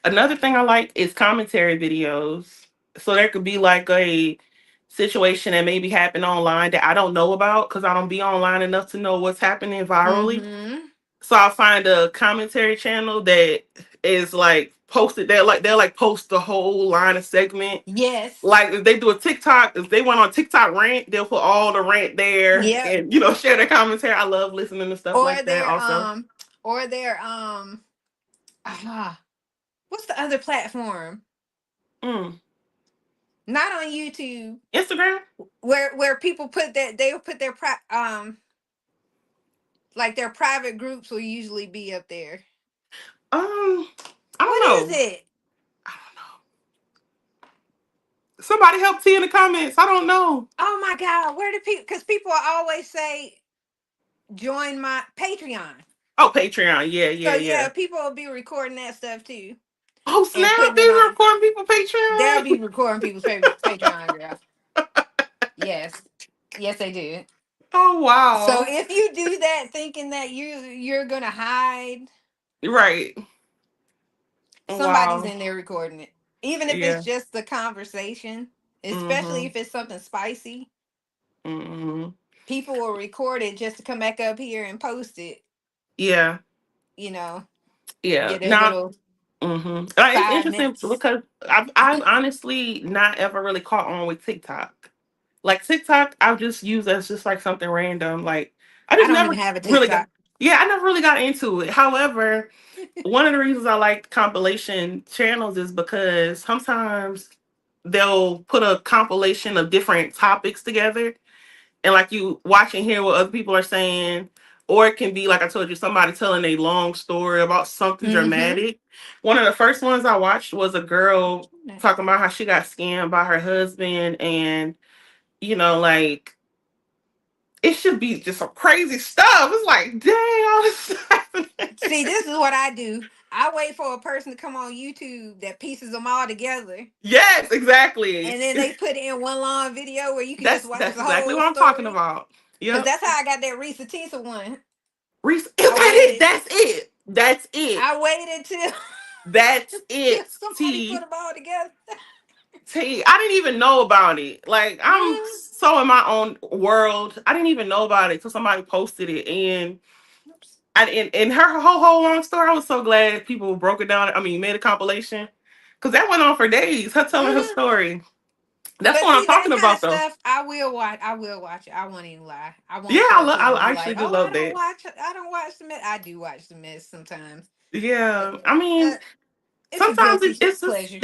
Speaker 2: Another thing I like is commentary videos. So there could be like a situation that maybe happened online that I don't know about because I don't be online enough to know what's happening virally.
Speaker 1: Mm-hmm.
Speaker 2: So I'll find a commentary channel that is like posted. They'll like post the whole line of segment.
Speaker 1: Yes.
Speaker 2: Like if they do a TikTok, if they went on TikTok rant, they'll put all the rant there
Speaker 1: Yep.
Speaker 2: and share their commentary. I love listening to stuff
Speaker 1: Or
Speaker 2: like that.
Speaker 1: their
Speaker 2: Also,
Speaker 1: or their ah, what's the other platform?
Speaker 2: mm.
Speaker 1: Not on YouTube,
Speaker 2: Instagram.
Speaker 1: where people put that they'll put their like their private groups will usually be up there.
Speaker 2: Um, I don't
Speaker 1: What is
Speaker 2: know.
Speaker 1: it?
Speaker 2: I don't know. Somebody help T in the comments. I don't know.
Speaker 1: Oh my God, where do people? Because people always say join my Patreon.
Speaker 2: Oh, Patreon. Yeah,
Speaker 1: So
Speaker 2: yeah, yeah.
Speaker 1: yeah, people will be recording that stuff too
Speaker 2: Oh,
Speaker 1: and
Speaker 2: snap!
Speaker 1: putting it
Speaker 2: These are
Speaker 1: on.
Speaker 2: recording people
Speaker 1: They'll
Speaker 2: Patreon.
Speaker 1: be recording people's Patreon, girl. Yes, yes, they do.
Speaker 2: Oh,
Speaker 1: So
Speaker 2: wow.
Speaker 1: if you do that thinking that you're gonna hide,
Speaker 2: Right.
Speaker 1: somebody's
Speaker 2: Wow.
Speaker 1: in there recording it. Even if it's
Speaker 2: Yeah.
Speaker 1: just the conversation, especially
Speaker 2: Mm-hmm.
Speaker 1: if it's something spicy,
Speaker 2: Mm-hmm.
Speaker 1: people will record it just to come back up here and post it,
Speaker 2: Yeah.
Speaker 1: you know,
Speaker 2: Yeah.
Speaker 1: get their
Speaker 2: Now,
Speaker 1: little
Speaker 2: mm-hmm. It's
Speaker 1: five
Speaker 2: interesting
Speaker 1: minutes.
Speaker 2: because I've honestly not ever really caught on with TikTok. Like TikTok, I've just used as just like something random. Like I
Speaker 1: I
Speaker 2: just
Speaker 1: don't even
Speaker 2: never
Speaker 1: have a
Speaker 2: really got.
Speaker 1: TikTok.
Speaker 2: Yeah, I never really got into it. However, one of the reasons I like compilation channels is because sometimes they'll put a compilation of different topics together and like you watch and hear what other people are saying, or it can be like I told you, somebody telling a long story about something
Speaker 1: Mm-hmm.
Speaker 2: dramatic. One of the first ones I watched was a girl talking about how she got scammed by her husband, and like it should be just some crazy stuff. It's like, dang, all this stuff.
Speaker 1: See, this is what I do. I wait for a person to come on YouTube that pieces them all together,
Speaker 2: Yes, exactly.
Speaker 1: and then they put in one long video where you can just watch
Speaker 2: That's
Speaker 1: the
Speaker 2: exactly
Speaker 1: whole
Speaker 2: what I'm talking
Speaker 1: story.
Speaker 2: about.
Speaker 1: Cause
Speaker 2: Yep.
Speaker 1: that's how I got that Risa Tisa one.
Speaker 2: Reese,
Speaker 1: I
Speaker 2: okay,
Speaker 1: waited.
Speaker 2: that's it. That's it.
Speaker 1: I waited till
Speaker 2: That's
Speaker 1: till
Speaker 2: it.
Speaker 1: somebody put
Speaker 2: T
Speaker 1: them all together.
Speaker 2: I didn't even know about it. Like I'm
Speaker 1: Mm.
Speaker 2: so in my own world. I didn't even know about it till somebody posted it, and
Speaker 1: Oops.
Speaker 2: in her whole long story, I was so glad people broke it down. I mean, made a compilation because that went on for days. Her telling her
Speaker 1: Mhm.
Speaker 2: story. That's
Speaker 1: But
Speaker 2: what I'm
Speaker 1: see that
Speaker 2: talking
Speaker 1: kind of
Speaker 2: about, though.
Speaker 1: stuff, I will watch. I will watch it. I won't even lie. I
Speaker 2: Yeah,
Speaker 1: won't sit up here and
Speaker 2: I
Speaker 1: be
Speaker 2: actually
Speaker 1: like,
Speaker 2: do
Speaker 1: "Oh,
Speaker 2: love that.
Speaker 1: I don't watch the mess." I do watch the mess sometimes. Uh,
Speaker 2: Yeah, I
Speaker 1: uh,
Speaker 2: mean,
Speaker 1: it's a
Speaker 2: sometimes
Speaker 1: guilty
Speaker 2: it's just
Speaker 1: pleasure.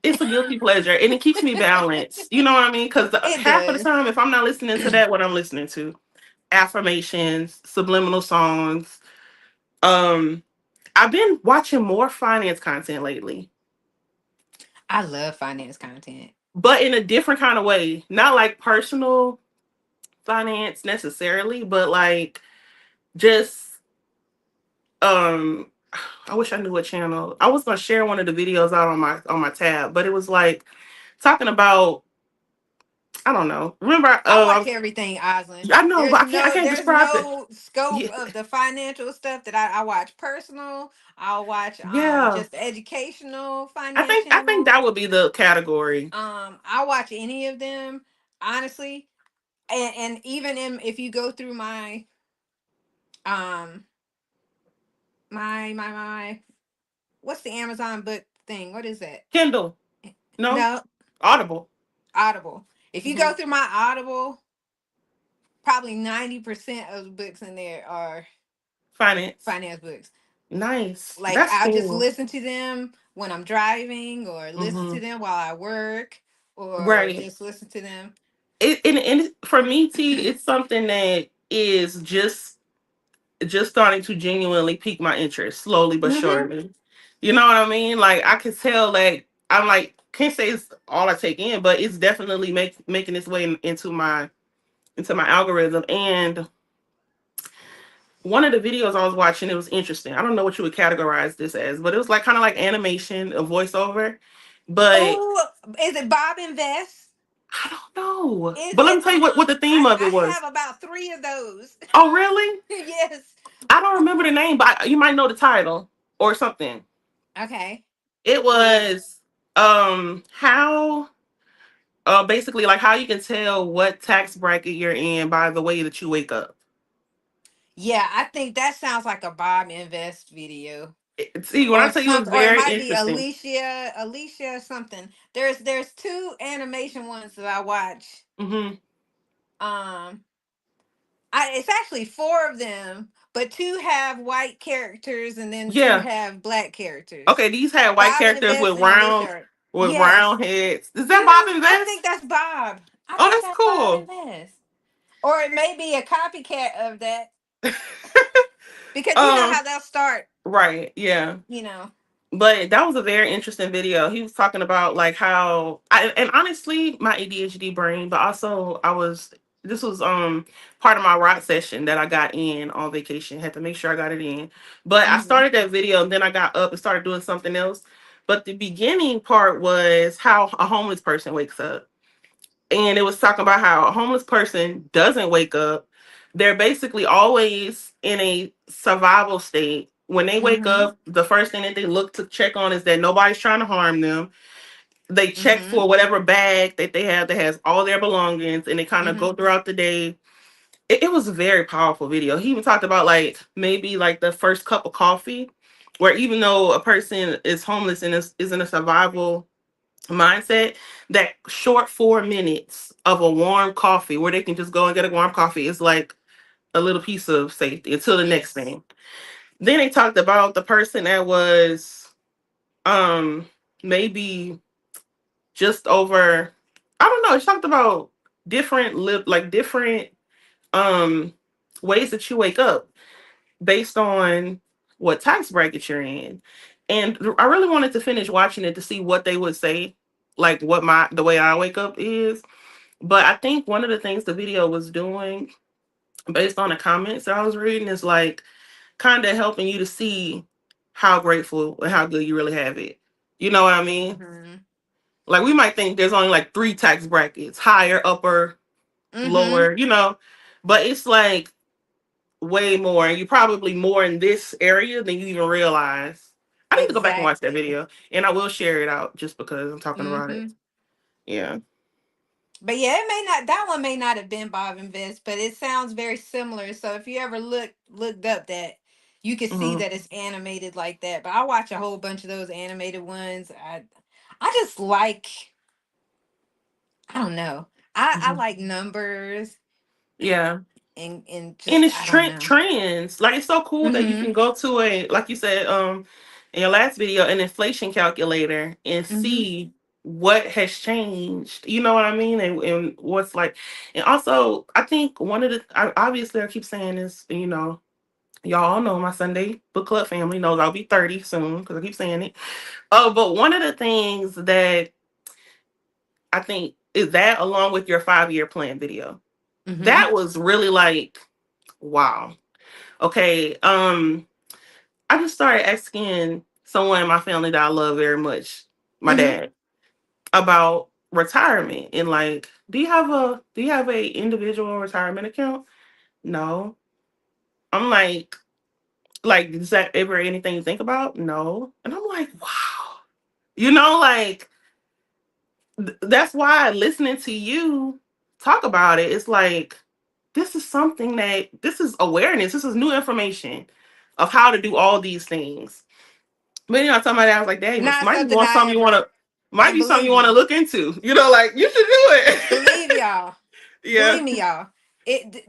Speaker 2: it's a guilty pleasure, and it keeps me balanced. You know what I mean? Because
Speaker 1: It
Speaker 2: half of the
Speaker 1: does.
Speaker 2: time, if I'm not listening to that, what I'm listening to affirmations, subliminal songs. Um, I've been watching more finance content lately,
Speaker 1: I love finance content.
Speaker 2: but in a different kind of way. Not like personal finance necessarily, but like just um. I wish I knew what channel. I was gonna share one of the videos out on my tab, but it was like talking about I don't know. Remember,
Speaker 1: I watch everything, Oslin.
Speaker 2: I know, but I can't
Speaker 1: There's
Speaker 2: describe it.
Speaker 1: no scope
Speaker 2: Yeah,
Speaker 1: of the financial stuff that I watch personal. I'll watch
Speaker 2: yeah.
Speaker 1: just educational
Speaker 2: I
Speaker 1: finance
Speaker 2: think
Speaker 1: channels.
Speaker 2: that would be the category.
Speaker 1: I'll watch any of them, honestly. And even if you go through um my what's the Amazon book thing? What is that?
Speaker 2: Kindle. No.
Speaker 1: No,
Speaker 2: Audible.
Speaker 1: Audible. If you
Speaker 2: Hmm.
Speaker 1: go through my Audible, probably 90% of the books in there are
Speaker 2: Finance.
Speaker 1: finance books.
Speaker 2: Nice.
Speaker 1: Like
Speaker 2: That's
Speaker 1: I'll just
Speaker 2: cool.
Speaker 1: listen to them when I'm driving, or listen
Speaker 2: Hmm.
Speaker 1: to them while I work, or
Speaker 2: Right.
Speaker 1: just listen to them.
Speaker 2: And for me, T, it's something that is just starting to genuinely pique my interest slowly but
Speaker 1: Hmm.
Speaker 2: surely. You know what I mean? Like I can tell, like I'm like can't say it's all I take in, but it's definitely making its way into my algorithm. And one of the videos I was watching, it was interesting. I don't know what you would categorize this as, but it was like kind of like animation, a voiceover. But
Speaker 1: Oh, is it Bob Invest?
Speaker 2: I don't know.
Speaker 1: Is
Speaker 2: But let
Speaker 1: it?
Speaker 2: me tell you what the theme of it
Speaker 1: I
Speaker 2: was.
Speaker 1: have about three of those.
Speaker 2: Oh, really?
Speaker 1: Yes.
Speaker 2: I don't remember the name, but you might know the title or something.
Speaker 1: Okay.
Speaker 2: It
Speaker 1: What was it?
Speaker 2: was how basically like how you can tell what tax bracket you're in by the way that you wake up.
Speaker 1: Yeah, I think that sounds like a Bob Invest video.
Speaker 2: See, when I
Speaker 1: Or
Speaker 2: tell you it's
Speaker 1: something, or it
Speaker 2: very
Speaker 1: might be
Speaker 2: interesting.
Speaker 1: Alicia something. There's two animation ones that I watch.
Speaker 2: Hmm.
Speaker 1: Um it's actually four of them, but two have white characters and then two
Speaker 2: Yeah.
Speaker 1: have black characters.
Speaker 2: Okay, these had white
Speaker 1: Bob
Speaker 2: characters
Speaker 1: Invest and Alicia.
Speaker 2: with
Speaker 1: Yes.
Speaker 2: round heads. Is that Bob
Speaker 1: I think
Speaker 2: Invest?
Speaker 1: that's Bob. I
Speaker 2: Oh,
Speaker 1: think
Speaker 2: that's
Speaker 1: that's Bob
Speaker 2: cool.
Speaker 1: Invest. Or it may be a copycat of that, because you know
Speaker 2: um,
Speaker 1: how they'll start,
Speaker 2: right, yeah.
Speaker 1: you know.
Speaker 2: But that was a very interesting video. He was talking about like how and honestly, my ADHD brain, but also this was part of my rock session that I got in on vacation. Had to make sure I got it in. But I
Speaker 1: Hmm.
Speaker 2: started that video and then I got up and started doing something else. But the beginning part was how a homeless person wakes up. And it was talking about how a homeless person doesn't wake up. They're basically always in a survival state. When they wake
Speaker 1: Hmm.
Speaker 2: up, the first thing that they look to check on is that nobody's trying to harm them. They check
Speaker 1: Hmm.
Speaker 2: for whatever bag that they have that has all their belongings, and they kind of
Speaker 1: Hmm.
Speaker 2: go throughout the day. It was a very powerful video. He even talked about like maybe like the first cup of coffee, where even though a person is homeless and is in a survival mindset, that short 4 minutes of a warm coffee where they can just go and get a warm coffee is like a little piece of safety until the next
Speaker 1: Yes.
Speaker 2: thing. Then they talked about the person that was um maybe just over, I don't know, she talked about different um ways that you wake up based on what tax bracket you're in. And I really wanted to finish watching it to see what they would say, like what the way I wake up is. But I think one of the things the video was doing, based on the comments that I was reading, is like kind of helping you to see how grateful and how good you really have it. You know what I mean?
Speaker 1: Hmm.
Speaker 2: Like we might think there's only like three tax brackets: higher, upper,
Speaker 1: Hmm.
Speaker 2: lower, but it's like way more, and you probably more in this area than you even realize. I need to go back and watch that
Speaker 1: Exactly.
Speaker 2: video, and I will share it out just because I'm talking about it.
Speaker 1: Hmm.
Speaker 2: Yeah.
Speaker 1: But yeah, it may not, that one may not have been Bob Invest, but it sounds very similar. So if you ever looked up that, you could see
Speaker 2: Hmm.
Speaker 1: that it's animated like that. But I watch a whole bunch of those animated ones. I just like, I don't know. I
Speaker 2: Hmm.
Speaker 1: like numbers,
Speaker 2: Yeah.
Speaker 1: and
Speaker 2: And
Speaker 1: just
Speaker 2: it's
Speaker 1: I don't know.
Speaker 2: trends. Like it's so cool that you
Speaker 1: Mhm.
Speaker 2: can go to a, like you said, in your last video, an inflation calculator and
Speaker 1: Mhm.
Speaker 2: see what has changed. You know what I mean? And what's like, and also I think one of the, obviously I keep saying this, y'all all know my Sunday book club family knows I'll be 30 soon because I keep saying it. Oh, but one of the things that I think is that, along with your 5-year plan video,
Speaker 1: Mhm.
Speaker 2: that was really like, wow. Okay. I just started asking someone in my family that I love very much, my
Speaker 1: Mhm.
Speaker 2: dad, about retirement and like, do you have a individual retirement account? No. I'm like, is that ever anything you think about? No. And I'm like, wow. Like that's why listening to you talk about it, it's like this is awareness. This is new information of how to do all these things. But you know, somebody I was like, "Dang, this
Speaker 1: Not
Speaker 2: might be
Speaker 1: something
Speaker 2: want
Speaker 1: I
Speaker 2: something you want
Speaker 1: ever.
Speaker 2: to, might
Speaker 1: And
Speaker 2: be something
Speaker 1: believe
Speaker 2: you want to
Speaker 1: me,
Speaker 2: look into." You know, like you should do
Speaker 1: believe
Speaker 2: it.
Speaker 1: y'all,
Speaker 2: Yeah.
Speaker 1: believe me, y'all.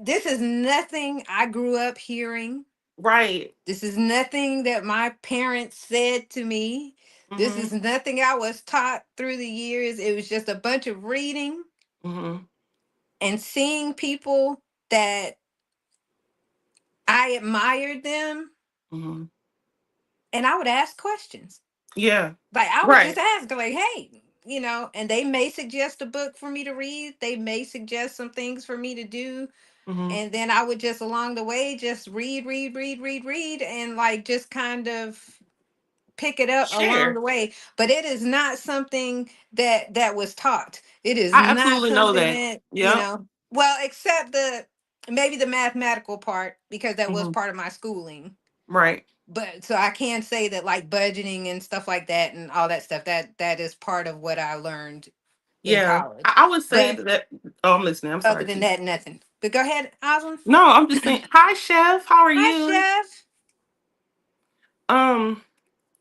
Speaker 1: This is nothing I grew up hearing.
Speaker 2: Right.
Speaker 1: This is nothing that my parents said to me. This is
Speaker 2: Mhm.
Speaker 1: nothing I was taught through the years. It was just a bunch of reading
Speaker 2: Mhm.
Speaker 1: and seeing people that I admired them,
Speaker 2: Mhm.
Speaker 1: and I would ask questions.
Speaker 2: Yeah.
Speaker 1: Like I would just
Speaker 2: Right.
Speaker 1: ask, like, hey, and they may suggest a book for me to read. They may suggest some things for me to do.
Speaker 2: Mhm.
Speaker 1: And then I would just along the way just read, and like just kind of pick it up along
Speaker 2: Share.
Speaker 1: the way. But it is not something that was taught. It is
Speaker 2: I
Speaker 1: not
Speaker 2: absolutely know
Speaker 1: something
Speaker 2: that.
Speaker 1: that,
Speaker 2: Yep.
Speaker 1: well, except the maybe the mathematical part, because that was
Speaker 2: Mhm.
Speaker 1: part of my schooling.
Speaker 2: Right.
Speaker 1: But so I can say that like budgeting and stuff like that and all that stuff, that is part of what I learned in
Speaker 2: Yeah.
Speaker 1: college.
Speaker 2: I would say
Speaker 1: But
Speaker 2: that. Oh, I'm listening. I'm
Speaker 1: other
Speaker 2: sorry,
Speaker 1: than
Speaker 2: T.
Speaker 1: that, nothing. But go ahead, Osmond.
Speaker 2: No, I'm just saying. Hi, Chef. How are
Speaker 1: Hi,
Speaker 2: you?
Speaker 1: chef.
Speaker 2: Um,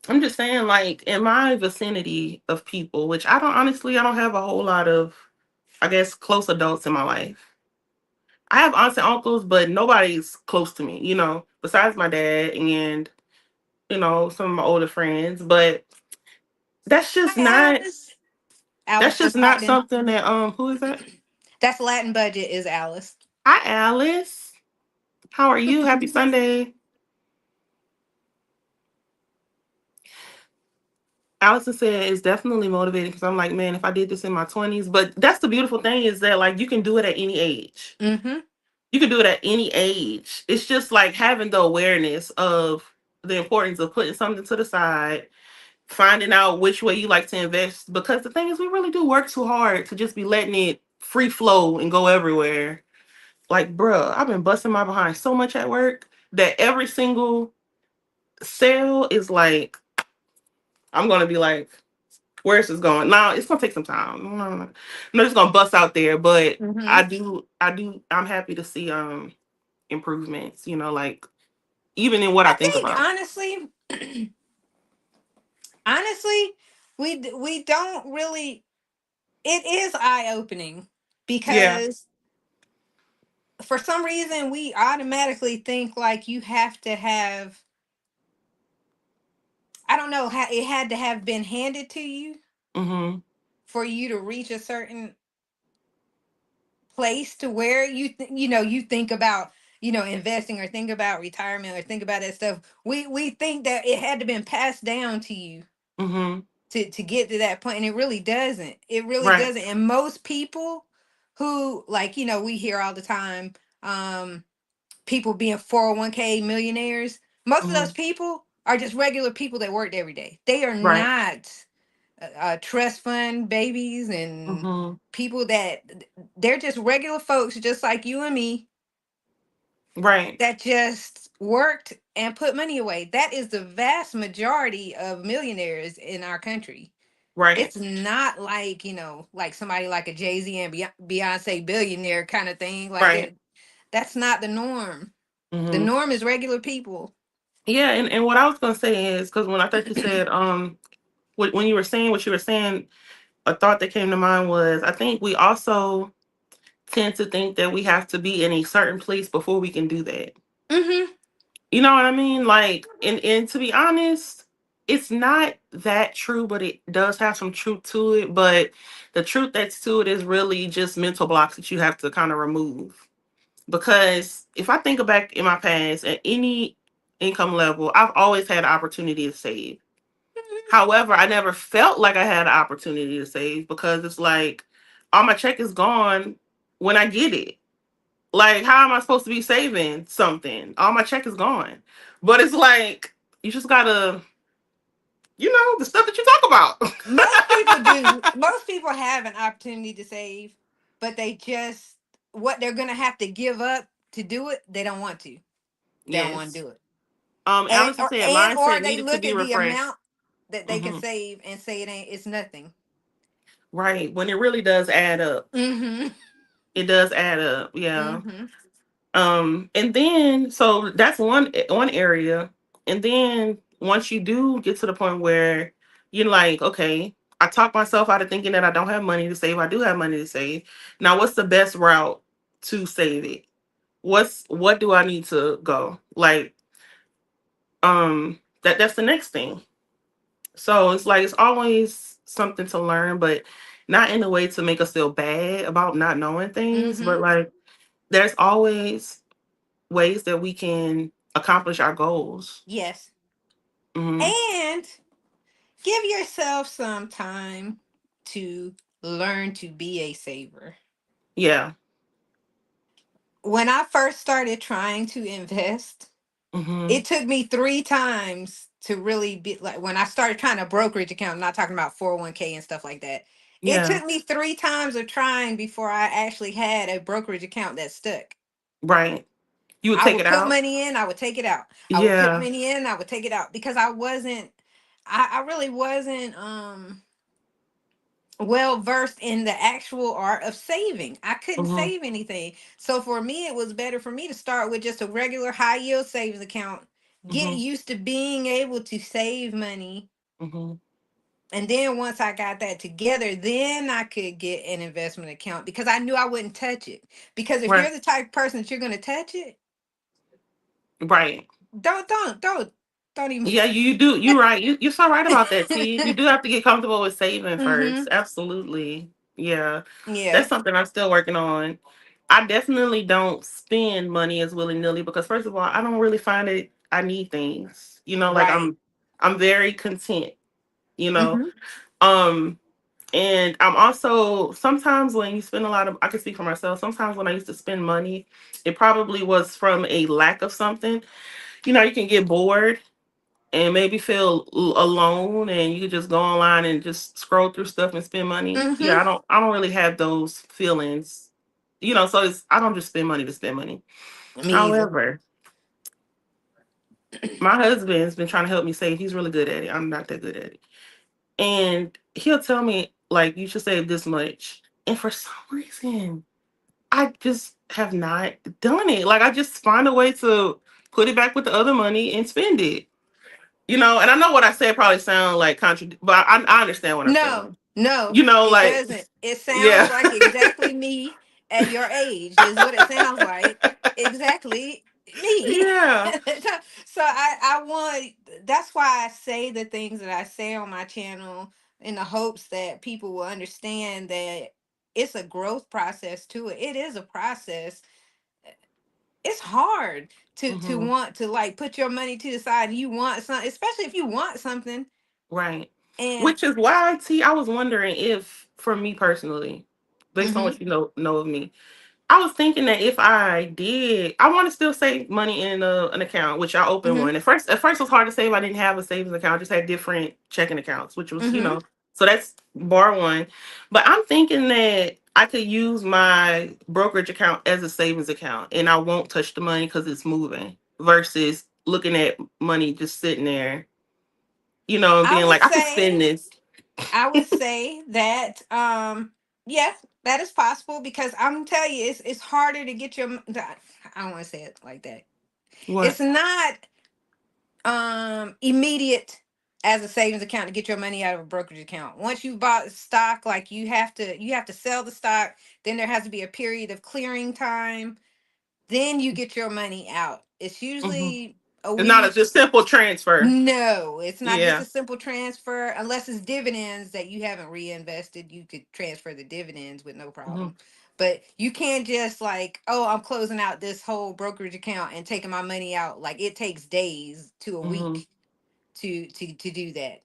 Speaker 2: I'm just saying, like in my vicinity of people, which I don't have a whole lot of, I guess, close adults in my life. I have aunts and uncles, but nobody's close to me. You know, besides my dad and some of my older friends. But that's just
Speaker 1: Hi,
Speaker 2: not.
Speaker 1: Alice. Alice
Speaker 2: That's just
Speaker 1: just
Speaker 2: not
Speaker 1: popped in.
Speaker 2: something that. Who is that?
Speaker 1: That's Latin budget is Alice.
Speaker 2: Hi, Alice. How are you? Happy Sunday. Allison said it's definitely motivating because I'm like, man, if I did this in my 20s, but that's the beautiful thing is that like you can do it at any age.
Speaker 1: Mm-hmm.
Speaker 2: You can do it at any age. It's just like having the awareness of the importance of putting something to the side, finding out which way you like to invest. Because the thing is, we really do work too hard to just be letting it free flow and go everywhere. Like, bruh, I've been busting my behind so much at work that every single sale is like, I'm gonna be like, where's this going? Now it's gonna take some time. I'm not just gonna bust out there, but
Speaker 1: Mm-hmm.
Speaker 2: I'm happy to see improvements, like even in what I
Speaker 1: I
Speaker 2: think
Speaker 1: think
Speaker 2: about.
Speaker 1: honestly, we don't really. It is eye opening
Speaker 2: Yeah.
Speaker 1: because for some reason we automatically think like you have to have. I don't know how it had to have been handed to you
Speaker 2: Mhm.
Speaker 1: for you to reach a certain place to where you think about investing or think about retirement or think about that stuff. We think that it had to been passed down to you
Speaker 2: Mhm.
Speaker 1: to get to that point, and it really doesn't. It really
Speaker 2: Right.
Speaker 1: doesn't. And most people who like we hear all the time, people being 401k millionaires. Most of those
Speaker 2: Mhm.
Speaker 1: people are just regular people that worked every day. They are
Speaker 2: Right.
Speaker 1: not trust fund babies and
Speaker 2: Mhm.
Speaker 1: people that they're just regular folks just like you and me
Speaker 2: Right.
Speaker 1: that just worked and put money away. That is the vast majority of millionaires in our country.
Speaker 2: Right.
Speaker 1: It's not like like somebody like a Jay-Z and Beyonce billionaire kind of thing like
Speaker 2: Right.
Speaker 1: that. That's not the norm. The
Speaker 2: Mhm.
Speaker 1: norm is regular people.
Speaker 2: Yeah, and what I was gonna say is because when I thought you said when you were saying what you were saying, a thought that came to mind was I think we also tend to think that we have to be in a certain place before we can do that.
Speaker 1: Mm-hmm.
Speaker 2: You know what I mean? Like, and to be honest, it's not that true, but it does have some truth to it. But the truth that's to it is really just mental blocks that you have to kind of remove. Because if I think back in my past at any income level, I've always had an opportunity to save. However, I never felt like I had an opportunity to save because it's like all my check is gone when I get it. Like, how am I supposed to be saving something? All my check is gone. But it's like, you just gotta, the stuff that you talk
Speaker 1: Most people do.
Speaker 2: about.
Speaker 1: Most people have an opportunity to save, but they just what they're gonna have to give up to do it. They don't want to. They don't want to
Speaker 2: Yes.
Speaker 1: do it,
Speaker 2: Allison said
Speaker 1: or
Speaker 2: mindset
Speaker 1: they
Speaker 2: needed to
Speaker 1: look
Speaker 2: be
Speaker 1: at the
Speaker 2: refreshed.
Speaker 1: amount that they can
Speaker 2: Hmm.
Speaker 1: save and say it's nothing.
Speaker 2: Right. When it really does add up.
Speaker 1: Mm-hmm.
Speaker 2: It does add up. Yeah.
Speaker 1: Mm-hmm.
Speaker 2: And then so that's one area. And then once you do get to the point where you're like, okay, I talk myself out of thinking that I don't have money to save. I do have money to save. Now, what's the best route to save it? What do I need to go? Like, that's the next thing. So it's like it's always something to learn, but not in a way to make us feel bad about not knowing things, but
Speaker 1: Mm-hmm.
Speaker 2: like there's always ways that we can accomplish our goals.
Speaker 1: Yes.
Speaker 2: Hmm.
Speaker 1: And give yourself some time to learn to be a saver.
Speaker 2: Yeah.
Speaker 1: When I first started trying to invest,
Speaker 2: Hmm.
Speaker 1: it took me 3 times to really be like when I started trying a brokerage account. I'm not talking about 401k and stuff like that. It
Speaker 2: Yeah.
Speaker 1: took me 3 times of trying before I actually had a brokerage account that stuck.
Speaker 2: Right. You would
Speaker 1: I
Speaker 2: take
Speaker 1: would
Speaker 2: it
Speaker 1: put
Speaker 2: out.
Speaker 1: money in, I would take it out. I would put
Speaker 2: Yeah.
Speaker 1: money in, I would take it out because I wasn't, I really wasn't well versed in the actual art of saving. I couldn't
Speaker 2: Hmm.
Speaker 1: save anything. So for me, it was better for me to start with just a regular high yield savings account, get
Speaker 2: Hmm.
Speaker 1: used to being able to save money.
Speaker 2: Hmm.
Speaker 1: And then once I got that together, then I could get an investment account because I knew I wouldn't touch it. Because if
Speaker 2: Right.
Speaker 1: you're the type of person that you're going to touch it,
Speaker 2: Right.
Speaker 1: don't even.
Speaker 2: Yeah, you do. You're right. You're so right about that, T. You do have to get comfortable with saving first.
Speaker 1: Hmm.
Speaker 2: Absolutely. Yeah.
Speaker 1: Yeah.
Speaker 2: That's something I'm still working on. I definitely don't spend money as willy-nilly because first of all, I don't really find it I need things. Like
Speaker 1: Right.
Speaker 2: I'm very content, you know.
Speaker 1: Hmm.
Speaker 2: Um and I'm also sometimes when you spend a lot of I can speak for myself, sometimes when I used to spend money, it probably was from a lack of something. You can get bored and maybe feel alone and you could just go online and just scroll through stuff and spend money. Yeah,
Speaker 1: Hmm.
Speaker 2: I don't really have those feelings. So I don't just spend money to spend money.
Speaker 1: Me either.
Speaker 2: However, my husband's been trying to help me save. He's really good at it. I'm not that good at it. And he'll tell me like you should save this much. And for some reason, I just have not done it. Like I just find a way to put it back with the other money and spend it. And I know what I said probably sound like but I understand what I'm
Speaker 1: No,
Speaker 2: saying.
Speaker 1: no, it
Speaker 2: Like,
Speaker 1: doesn't. It sounds
Speaker 2: yeah.
Speaker 1: like exactly me at your age, is what it sounds like. Exactly me.
Speaker 2: Yeah.
Speaker 1: So I want, that's why I say the things that I say on my channel in the hopes that people will understand that it's a growth process to it. It is a process. It's hard to
Speaker 2: Hmm.
Speaker 1: want to like put your money to the side and you want something, especially if you want something.
Speaker 2: Right.
Speaker 1: And
Speaker 2: Which is why, I was wondering if, for me personally, based on
Speaker 1: hmm.
Speaker 2: what you know of me, I was thinking that if I did, I want to still save money in an account, which I opened
Speaker 1: Hmm.
Speaker 2: one. At first it was hard to save. I didn't have a savings account. I just had different checking accounts, which was,
Speaker 1: Hmm.
Speaker 2: so that's bar one. But I'm thinking that I could use my brokerage account as a savings account and I won't touch the money because it's moving versus looking at money just sitting there, and
Speaker 1: I
Speaker 2: being
Speaker 1: would
Speaker 2: like, I can spend
Speaker 1: say,
Speaker 2: this.
Speaker 1: I would say that yes, that is possible because I'm telling you, it's harder to get your I don't want to say it like that.
Speaker 2: What?
Speaker 1: It's not immediate as a savings account to get your money out of a brokerage account. Once you bought stock, like you have to sell the stock, then there has to be a period of clearing time, then you get your money out. It's
Speaker 2: Hmm.
Speaker 1: usually a
Speaker 2: It's not a
Speaker 1: week.
Speaker 2: just simple transfer.
Speaker 1: No, it's not just
Speaker 2: Yeah.
Speaker 1: a simple transfer unless it's dividends that you haven't reinvested. You could transfer the dividends with no
Speaker 2: Hmm.
Speaker 1: problem. But you can't just like, oh, I'm closing out this whole brokerage account and taking my money out. Like it takes days to a
Speaker 2: Hmm.
Speaker 1: week to do that.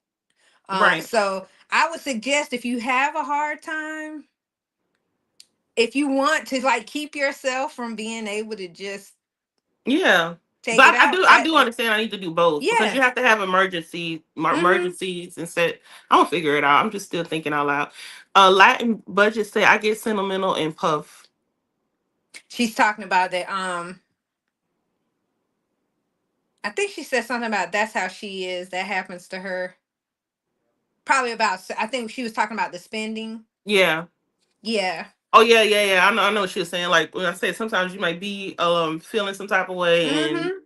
Speaker 2: Right.
Speaker 1: So I would suggest if you have a hard time, if you want to like keep yourself from being able to just
Speaker 2: Yeah.
Speaker 1: take
Speaker 2: But
Speaker 1: it
Speaker 2: I
Speaker 1: out,
Speaker 2: do I do understand I need to do both because
Speaker 1: yeah.
Speaker 2: you have to have
Speaker 1: Hmm.
Speaker 2: emergencies and set. I'm gonna figure it out. I'm just still thinking out loud. Latin budget say I get sentimental and puff.
Speaker 1: She's talking about that. I think she said something about that's how she is. That happens to her. Probably about. I think she was talking about the spending.
Speaker 2: Yeah.
Speaker 1: Yeah.
Speaker 2: Oh yeah, yeah, yeah. I know what she was saying. Like when I said sometimes you might be feeling some type of way and
Speaker 1: Hmm.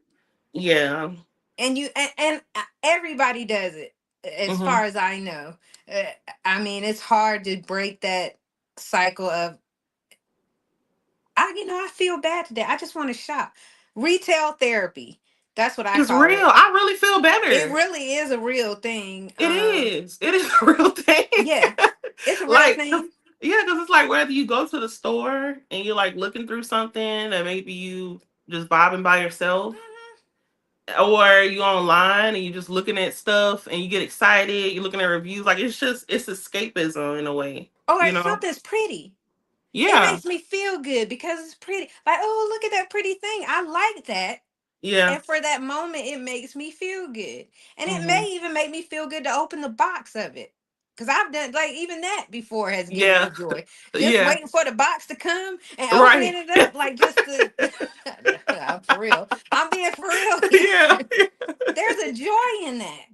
Speaker 2: yeah.
Speaker 1: and everybody does it, as
Speaker 2: Mm-hmm.
Speaker 1: far as I know. uh, I mean, it's hard to break that cycle of, I feel bad today, I just want to shop. Retail therapy, that's what I
Speaker 2: It's
Speaker 1: call
Speaker 2: real.
Speaker 1: it.
Speaker 2: I really feel
Speaker 1: It
Speaker 2: better.
Speaker 1: really is a real thing.
Speaker 2: It is. It is a real thing.
Speaker 1: Yeah, it's a real
Speaker 2: Like,
Speaker 1: thing.
Speaker 2: yeah, because it's like whether you go to the store and you're like looking through something that maybe you just vibing by yourself,
Speaker 1: Mhm.
Speaker 2: or you online and you just looking at stuff and you get excited, you're looking at reviews. Like it's escapism in a way,
Speaker 1: Or
Speaker 2: you
Speaker 1: if
Speaker 2: know?
Speaker 1: something's pretty, it
Speaker 2: Yeah,
Speaker 1: makes me feel good because it's pretty. Like, oh, look at that pretty thing, I like that.
Speaker 2: yeah.
Speaker 1: And for that moment, it makes me feel good. And it
Speaker 2: Hmm.
Speaker 1: may even make me feel good to open the box of it. Because I've done, like, even that before has given me
Speaker 2: Yeah,
Speaker 1: joy. Just
Speaker 2: yeah.
Speaker 1: waiting for the box to come and opening
Speaker 2: Right.
Speaker 1: it up, like, just to. I'm for real. I'm being for real
Speaker 2: Yeah.
Speaker 1: here. There's a joy in that.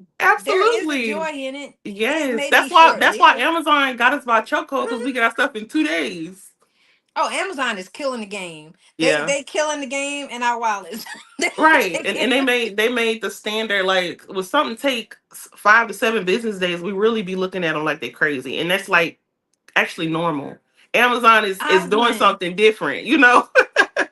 Speaker 1: There is a
Speaker 2: Joy
Speaker 1: joy in it. It
Speaker 2: Yes,
Speaker 1: may be short
Speaker 2: that's why
Speaker 1: lived.
Speaker 2: Amazon got us by chokehold because we get our stuff in 2 days.
Speaker 1: Oh, Amazon is killing the game. They
Speaker 2: Yeah,
Speaker 1: they killing the game in our wallets. They
Speaker 2: right.
Speaker 1: taking
Speaker 2: And they made the standard like with something take 5 to 7 business days, we really be looking at them like they're crazy, and that's like actually normal. Amazon is
Speaker 1: I
Speaker 2: doing
Speaker 1: went.
Speaker 2: something different, you know?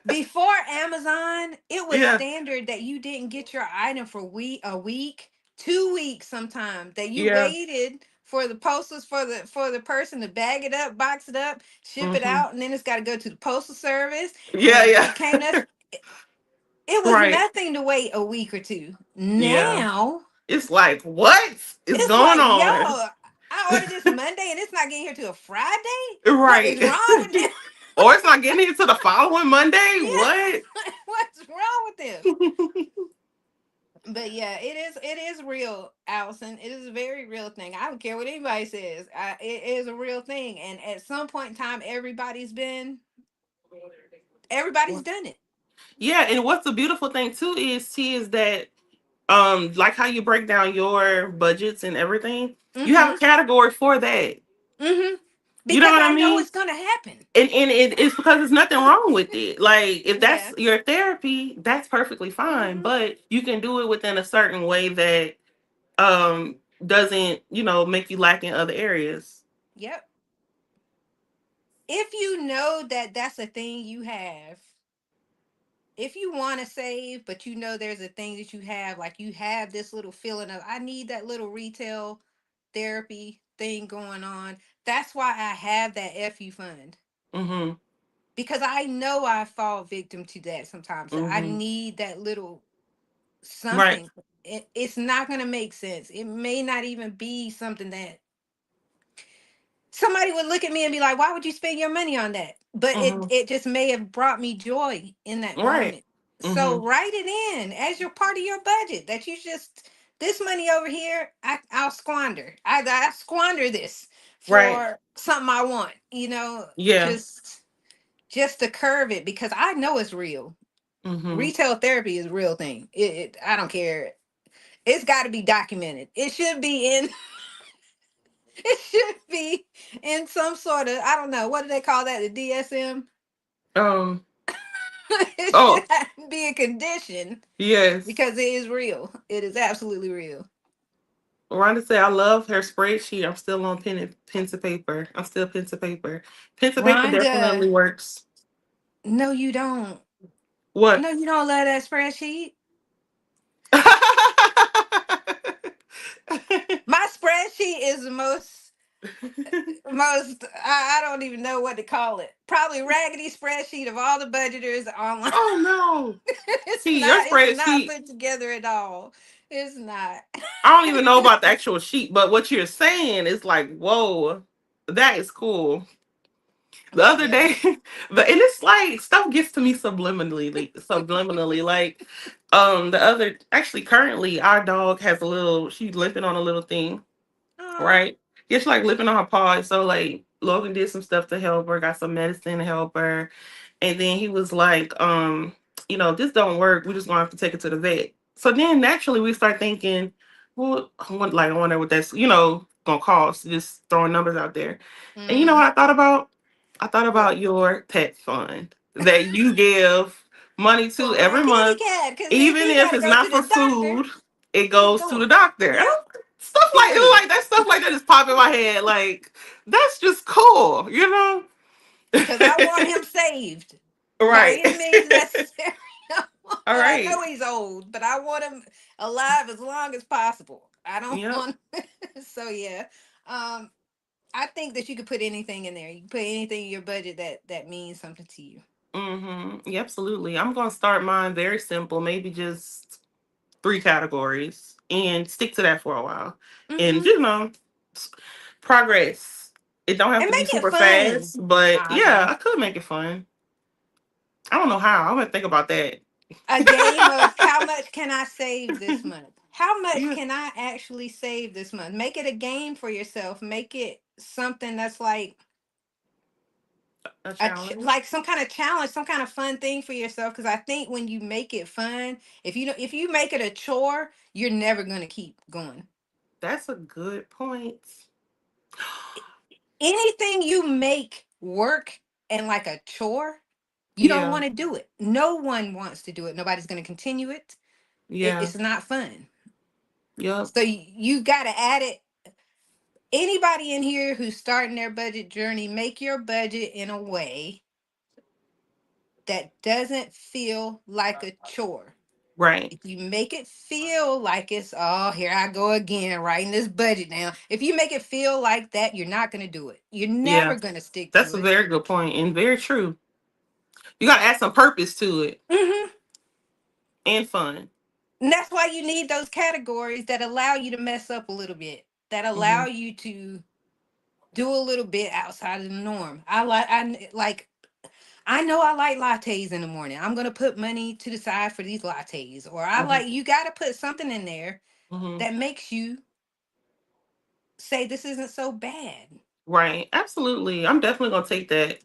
Speaker 1: Before Amazon, it was
Speaker 2: Yeah,
Speaker 1: standard that you didn't get your item for a week, 2 weeks sometimes. That you
Speaker 2: yeah,
Speaker 1: waited for the posters for the person to bag it up, box it up, ship it
Speaker 2: hmm,
Speaker 1: out, and then it's got to go to the postal service, and
Speaker 2: yeah,
Speaker 1: then
Speaker 2: yeah,
Speaker 1: it came to us. It was
Speaker 2: right,
Speaker 1: nothing to wait a week or two.
Speaker 2: yeah.
Speaker 1: Now
Speaker 2: It's like what is
Speaker 1: it's
Speaker 2: going
Speaker 1: like, yo,
Speaker 2: on?
Speaker 1: I ordered this Monday and it's not getting here till Friday. What
Speaker 2: Right.
Speaker 1: is wrong with them?
Speaker 2: Or it's not getting into the following Monday.
Speaker 1: Yeah,
Speaker 2: What?
Speaker 1: what's wrong with them? But yeah, it is real, Allison. It is a very real thing. I don't care what anybody says. It is a real thing, and at some point in time, everybody's done it.
Speaker 2: Yeah, and what's the beautiful thing too is T is that like how you break down your budgets and everything, you have a
Speaker 1: Mm-hmm.
Speaker 2: category for that.
Speaker 1: Mm-hmm.
Speaker 2: You know
Speaker 1: Because
Speaker 2: what I
Speaker 1: I know
Speaker 2: mean?
Speaker 1: it's gonna happen.
Speaker 2: And it's because there's nothing wrong with it. Like if that's
Speaker 1: Yeah.
Speaker 2: your therapy, that's perfectly fine.
Speaker 1: Mm-hmm.
Speaker 2: But you can do it within a certain way that doesn't, make you lack in other areas.
Speaker 1: Yep. If you know that that's a thing you have, if you want to save, but you know there's a thing that you have, like you have this little feeling of, I need that little retail therapy thing going on. That's why I have that FU fund,
Speaker 2: Mhm.
Speaker 1: because I know I fall victim to that sometimes. That I
Speaker 2: Mhm.
Speaker 1: need that little
Speaker 2: Right.
Speaker 1: something. It's not going to make sense. It may not even be something that somebody would look at me and be like, why would you spend your money on that? But it
Speaker 2: Mhm.
Speaker 1: it just may have brought me joy in that
Speaker 2: Right.
Speaker 1: moment. So
Speaker 2: Mhm.
Speaker 1: write it in as your part of your budget, that you just, this money over here, I'll squander. I squander this
Speaker 2: Right.
Speaker 1: for something I want,
Speaker 2: Yeah.
Speaker 1: just to curve it, because I know it's real.
Speaker 2: Mhm.
Speaker 1: Retail therapy is a real thing. I don't care. It's got to be documented. It should be in it should be in some sort of, I don't know, what do they call that? The DSM?
Speaker 2: Um.
Speaker 1: It
Speaker 2: Oh,
Speaker 1: should be a condition,
Speaker 2: yes.
Speaker 1: because it is real. It is absolutely real.
Speaker 2: Rhonda said, "I love her spreadsheet. I'm still on pen to paper. I'm still pen to paper. Pen to paper
Speaker 1: Rhonda,
Speaker 2: definitely works."
Speaker 1: no, you don't.
Speaker 2: What?
Speaker 1: No, you don't love that spreadsheet. My spreadsheet is the most, I don't even know what to call it. Probably raggedy spreadsheet of all the budgeters online.
Speaker 2: Oh no!
Speaker 1: it's
Speaker 2: See your
Speaker 1: not it's not
Speaker 2: spreadsheet.
Speaker 1: put together at all. It's not.
Speaker 2: I don't even know about the actual sheet, but what you're saying is like, whoa, that is cool. The
Speaker 1: But
Speaker 2: other
Speaker 1: yeah.
Speaker 2: day, and it's like stuff gets to me subliminally. Like, the other actually currently our dog has a little. She's limping on a little thing,
Speaker 1: Oh.
Speaker 2: right? Yeah, she like limping on her paw. So like Logan did some stuff to help her, got some medicine to help her, and then he was like, this don't work. We just gonna have to take it to the vet. So then naturally we start thinking, well, I wonder what that's gonna cost. Just throwing numbers out there. And you know
Speaker 1: Mm.
Speaker 2: what I thought about? I thought
Speaker 1: What?
Speaker 2: about your pet fund that you give money
Speaker 1: For
Speaker 2: to
Speaker 1: my
Speaker 2: every
Speaker 1: kitty
Speaker 2: month,
Speaker 1: cat, because if
Speaker 2: even
Speaker 1: he
Speaker 2: if
Speaker 1: got to
Speaker 2: it's
Speaker 1: go
Speaker 2: not
Speaker 1: to
Speaker 2: for
Speaker 1: the doctor.
Speaker 2: food. it
Speaker 1: Keep
Speaker 2: goes to
Speaker 1: going.
Speaker 2: the doctor.
Speaker 1: Yep.
Speaker 2: Stuff
Speaker 1: Period.
Speaker 2: like that stuff like that just pop in my head. Like, that's just cool, you know?
Speaker 1: Because I want him saved by
Speaker 2: Right.
Speaker 1: any means necessary.
Speaker 2: All
Speaker 1: I
Speaker 2: right.
Speaker 1: know he's old, but I want him alive as long as possible. I don't
Speaker 2: Yep.
Speaker 1: want. So yeah, um, I think that you could put anything in there. You can put anything in your budget that means something to you.
Speaker 2: Mm-hmm. Yeah, absolutely. I'm gonna start mine very simple, maybe just three categories and stick to that for a while. And
Speaker 1: Hmm.
Speaker 2: s- progress. It don't have
Speaker 1: And
Speaker 2: to be
Speaker 1: make it
Speaker 2: super
Speaker 1: fun,
Speaker 2: fast, but yeah,
Speaker 1: Osmond.
Speaker 2: I could make it fun. I don't know how. I'm gonna think about that.
Speaker 1: A game of how much can I save this month? How much
Speaker 2: Yeah,
Speaker 1: can I actually save this month? Make it a game for yourself. Make it something that's like
Speaker 2: a
Speaker 1: like
Speaker 2: challenge.
Speaker 1: some kind of challenge, some kind of fun thing for yourself. Because I think when you make it fun, if you make it a chore, you're never gonna keep going.
Speaker 2: That's a good point.
Speaker 1: Anything you make work and like a chore, you don't
Speaker 2: Yeah,
Speaker 1: want to do it. No one wants to do it. Nobody's gonna continue it.
Speaker 2: yeah,
Speaker 1: It's not fun.
Speaker 2: yep,
Speaker 1: So you got to add it. Anybody in here who's starting their budget journey, make your budget in a way that doesn't feel like a chore.
Speaker 2: right.
Speaker 1: If you make it feel like it's, oh, here I go again, writing this budget down. If you make it feel like that, you're not going to do it. You're
Speaker 2: Yeah,
Speaker 1: never going to stick
Speaker 2: that's
Speaker 1: to
Speaker 2: a
Speaker 1: it.
Speaker 2: very good point and very true. You gotta add some purpose to it
Speaker 1: Hmm.
Speaker 2: and fun.
Speaker 1: And that's why you need those categories that allow you to mess up a little bit, that
Speaker 2: Hmm.
Speaker 1: allow you to do a little bit outside of the norm. I know I like lattes in the morning. I'm gonna put money to the side for these lattes. Or I
Speaker 2: Hmm.
Speaker 1: like you gotta put something in there
Speaker 2: Hmm.
Speaker 1: that makes you say this isn't so bad.
Speaker 2: Right, absolutely. I'm definitely gonna take that.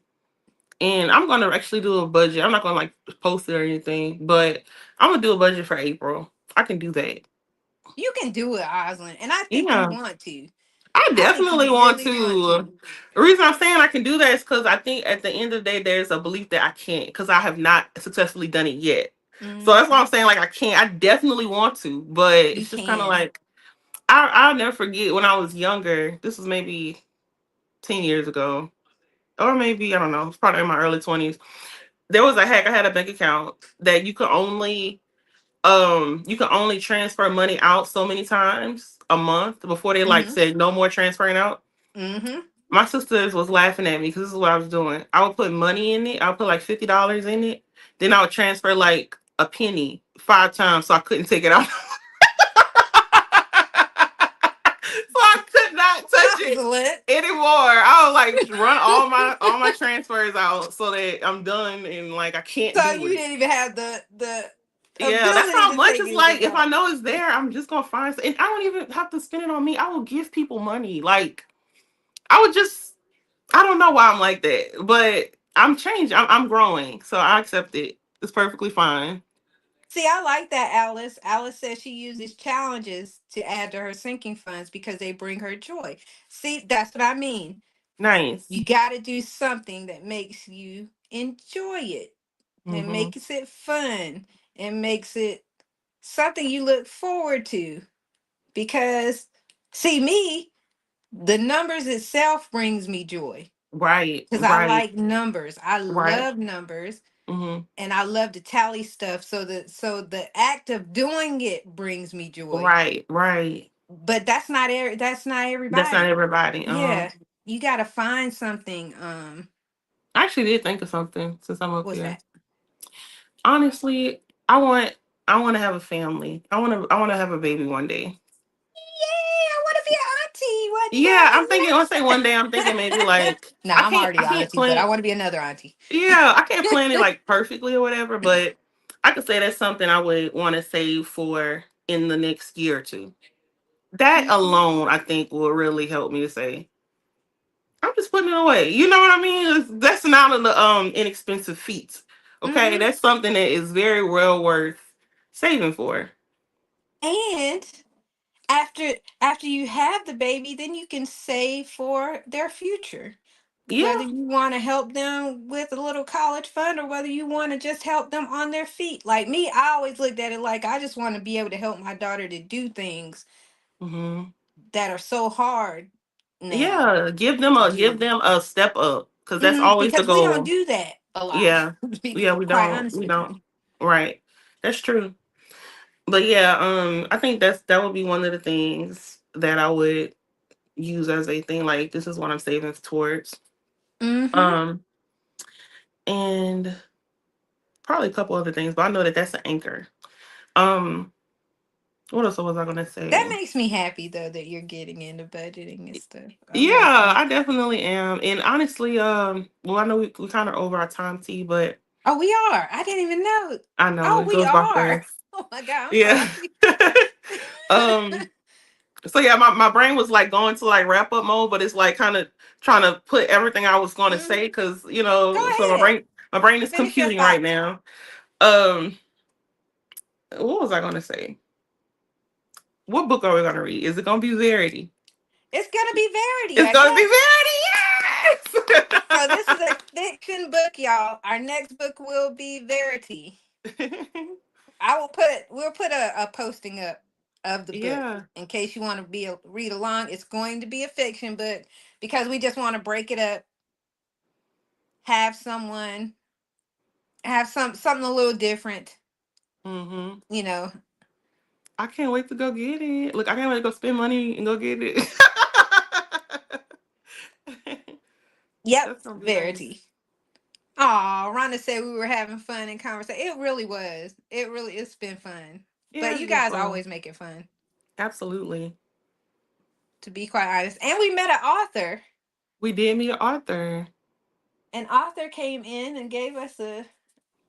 Speaker 2: And I'm gonna actually do a budget. I'm not gonna like post it or anything, but I'm gonna do a budget for April. I can do that.
Speaker 1: You can do it, Osland. And I think you
Speaker 2: Yeah,
Speaker 1: want to.
Speaker 2: I
Speaker 1: I think
Speaker 2: definitely
Speaker 1: you
Speaker 2: want
Speaker 1: really want
Speaker 2: to.
Speaker 1: to.
Speaker 2: The reason I'm saying I can do that is because I think at the end of the day, there's a belief that I can't because I have not successfully done it yet. So that's why
Speaker 1: Hmm.
Speaker 2: I'm saying like I can't. I definitely want to, but
Speaker 1: You
Speaker 2: it's just kind of
Speaker 1: can.
Speaker 2: like I'll never forget when I was younger. This was maybe 10 years ago, or maybe I don't know. It's probably in my early 20s. There was a hack. I had a bank account that you can only transfer money out so many times a month before they like
Speaker 1: Hmm.
Speaker 2: said no more transferring out.
Speaker 1: Hmm.
Speaker 2: My sisters was laughing at me because this is what I was doing. I would put money in it. I would put like $50 in it. Then I would transfer like a penny 5 times so I couldn't take it out. So I could not touch it
Speaker 1: Osland.
Speaker 2: anymore. I would like run all my transfers out so that I'm done and like I can't
Speaker 1: So
Speaker 2: do
Speaker 1: you
Speaker 2: it.
Speaker 1: didn't even have the
Speaker 2: Yeah, that's
Speaker 1: ability
Speaker 2: how
Speaker 1: to
Speaker 2: much
Speaker 1: take
Speaker 2: it's like.
Speaker 1: anything
Speaker 2: If I
Speaker 1: out.
Speaker 2: know it's there, I'm just gonna find. And I don't even have to spend it on me. I will give people money. Like I would just. I don't know why I'm like that, but I'm changing. I'm growing, so I accept it. It's perfectly fine.
Speaker 1: See, I like that, Alice. Alice says she uses challenges to add to her sinking funds because they bring her joy. See, that's what I mean.
Speaker 2: Nice.
Speaker 1: You got to do something that makes you enjoy it and
Speaker 2: Hmm.
Speaker 1: makes it fun and makes it something you look forward to. Because, see, me, the numbers itself brings me joy
Speaker 2: Right.
Speaker 1: because I
Speaker 2: Right.
Speaker 1: like numbers. I
Speaker 2: Right.
Speaker 1: love numbers
Speaker 2: Hmm.
Speaker 1: and I love to tally stuff. So the act of doing it brings me joy.
Speaker 2: Right. Right.
Speaker 1: But that's not
Speaker 2: That's not
Speaker 1: everybody.
Speaker 2: everybody.
Speaker 1: Yeah, you got to find something.
Speaker 2: I actually did think of something since I'm up
Speaker 1: What's
Speaker 2: here.
Speaker 1: that?
Speaker 2: Honestly, I want. I want to have a family. I want to have a baby one day.
Speaker 1: Yay! I want to be an auntie
Speaker 2: Yeah, I'm
Speaker 1: one
Speaker 2: thinking. Let's say one day. I'm thinking maybe
Speaker 1: day.
Speaker 2: like
Speaker 1: No, I'm already
Speaker 2: I
Speaker 1: an
Speaker 2: can't
Speaker 1: auntie, but I
Speaker 2: plan.
Speaker 1: want to be another auntie.
Speaker 2: Yeah, I can't plan it like perfectly or whatever, but I could say that's something I would want to save for in the next year or two. That
Speaker 1: Mhm.
Speaker 2: alone, I think, will really help me to say, I'm just putting it away. You know what I mean? That's not an inexpensive feat. Okay,
Speaker 1: Mhm.
Speaker 2: that's something that is very well worth saving for.
Speaker 1: And after you have the baby, then you can save for their future.
Speaker 2: Yeah.
Speaker 1: whether you want to help them with a little college fund or whether you want to just help them on their feet. Like me, I always looked at it like I just want to be able to help my daughter to do things
Speaker 2: Hmm.
Speaker 1: that are so hard now
Speaker 2: Yeah.
Speaker 1: to
Speaker 2: Give
Speaker 1: do.
Speaker 2: them a step up, because that's always the
Speaker 1: Because we don't
Speaker 2: goal.
Speaker 1: do that a lot,
Speaker 2: Yeah.
Speaker 1: to be
Speaker 2: Yeah, we
Speaker 1: quite
Speaker 2: don't.
Speaker 1: honest
Speaker 2: We
Speaker 1: with
Speaker 2: don't.
Speaker 1: you.
Speaker 2: Right. That's true. But yeah, I think that would be one of the things that I would use as a thing. Like, this is what I'm saving towards.
Speaker 1: Mm-hmm.
Speaker 2: Um, and probably a couple other things, but I know that that's an anchor. Um, what else was I gonna
Speaker 1: That
Speaker 2: say?
Speaker 1: makes me happy though that you're getting into budgeting and stuff. I'm
Speaker 2: Yeah,
Speaker 1: happy.
Speaker 2: I definitely am. And honestly, well, I know we kind of over our time, T, but
Speaker 1: Oh, we are. I didn't even know.
Speaker 2: I know
Speaker 1: Oh,
Speaker 2: it
Speaker 1: we
Speaker 2: goes by
Speaker 1: are.
Speaker 2: fast.
Speaker 1: Oh my God, I'm
Speaker 2: Yeah.
Speaker 1: sorry.
Speaker 2: um. So yeah, my brain was like going to like wrap up mode, but it's like kind of trying to put everything I was going to
Speaker 1: Mhm.
Speaker 2: say, because
Speaker 1: Go
Speaker 2: so
Speaker 1: ahead.
Speaker 2: my brain is
Speaker 1: Finish your
Speaker 2: computing right
Speaker 1: thought.
Speaker 2: now. Um, what was I going to say? What book are we going to read? Is it going to be Verity?
Speaker 1: It's gonna be Verity,
Speaker 2: It's
Speaker 1: I
Speaker 2: going to be
Speaker 1: guess. So this is a
Speaker 2: Verity.
Speaker 1: fiction book, y'all. Our next book will be Verity.
Speaker 2: Yes.
Speaker 1: We'll put a posting up of the book
Speaker 2: Yeah.
Speaker 1: in case you want to read along. It's going to be a fiction book because we just want to break it up, have someone have something a little different,
Speaker 2: Hmm.
Speaker 1: you know.
Speaker 2: I can't wait to go get it. Look, I can't wait to go spend money and go get it.
Speaker 1: Yep,
Speaker 2: That's gonna be nice.
Speaker 1: Verity. Oh, Rhonda said we were having fun in conversation. It really was. It's been fun.
Speaker 2: Yeah,
Speaker 1: But
Speaker 2: it's
Speaker 1: you
Speaker 2: been
Speaker 1: guys
Speaker 2: fun.
Speaker 1: always make it fun,
Speaker 2: Absolutely.
Speaker 1: to be quite honest. And we met an author.
Speaker 2: We did meet Arthur.
Speaker 1: An author came in and gave us a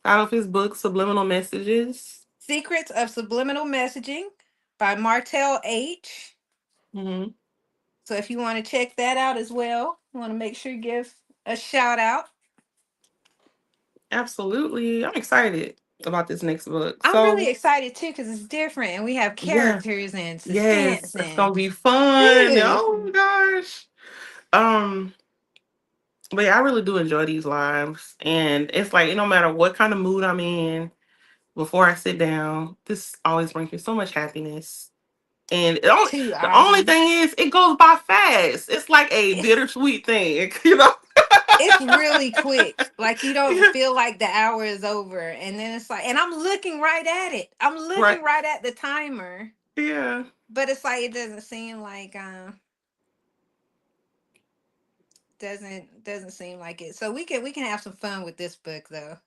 Speaker 2: Out of his book, Subliminal Messages.
Speaker 1: Secrets of Subliminal Messaging by Martell H.
Speaker 2: Hmm.
Speaker 1: So if you want to check that out as well, I want to make sure you give a shout out.
Speaker 2: Absolutely. I'm excited about this next book.
Speaker 1: I'm really
Speaker 2: So,
Speaker 1: excited too because it's different and we have
Speaker 2: yeah.
Speaker 1: characters and
Speaker 2: Yes,
Speaker 1: suspense
Speaker 2: it's
Speaker 1: and
Speaker 2: gonna be fun.
Speaker 1: ooh,
Speaker 2: Oh my gosh. Um, but yeah, I really do enjoy these lives. And it's like, no matter what kind of mood I'm in, before I sit down, this always brings me so much happiness. And
Speaker 1: too,
Speaker 2: the only
Speaker 1: Ivy.
Speaker 2: thing is, it goes by fast. It's like a
Speaker 1: It's
Speaker 2: bittersweet thing, you know?
Speaker 1: it's really quick. Like you don't
Speaker 2: Yeah.
Speaker 1: feel like the hour is over. And then it's like, and I'm looking right at it. I'm
Speaker 2: Right.
Speaker 1: looking right at the timer.
Speaker 2: Yeah.
Speaker 1: But it's like it doesn't seem like doesn't seem like it. So we can have some fun with this book though.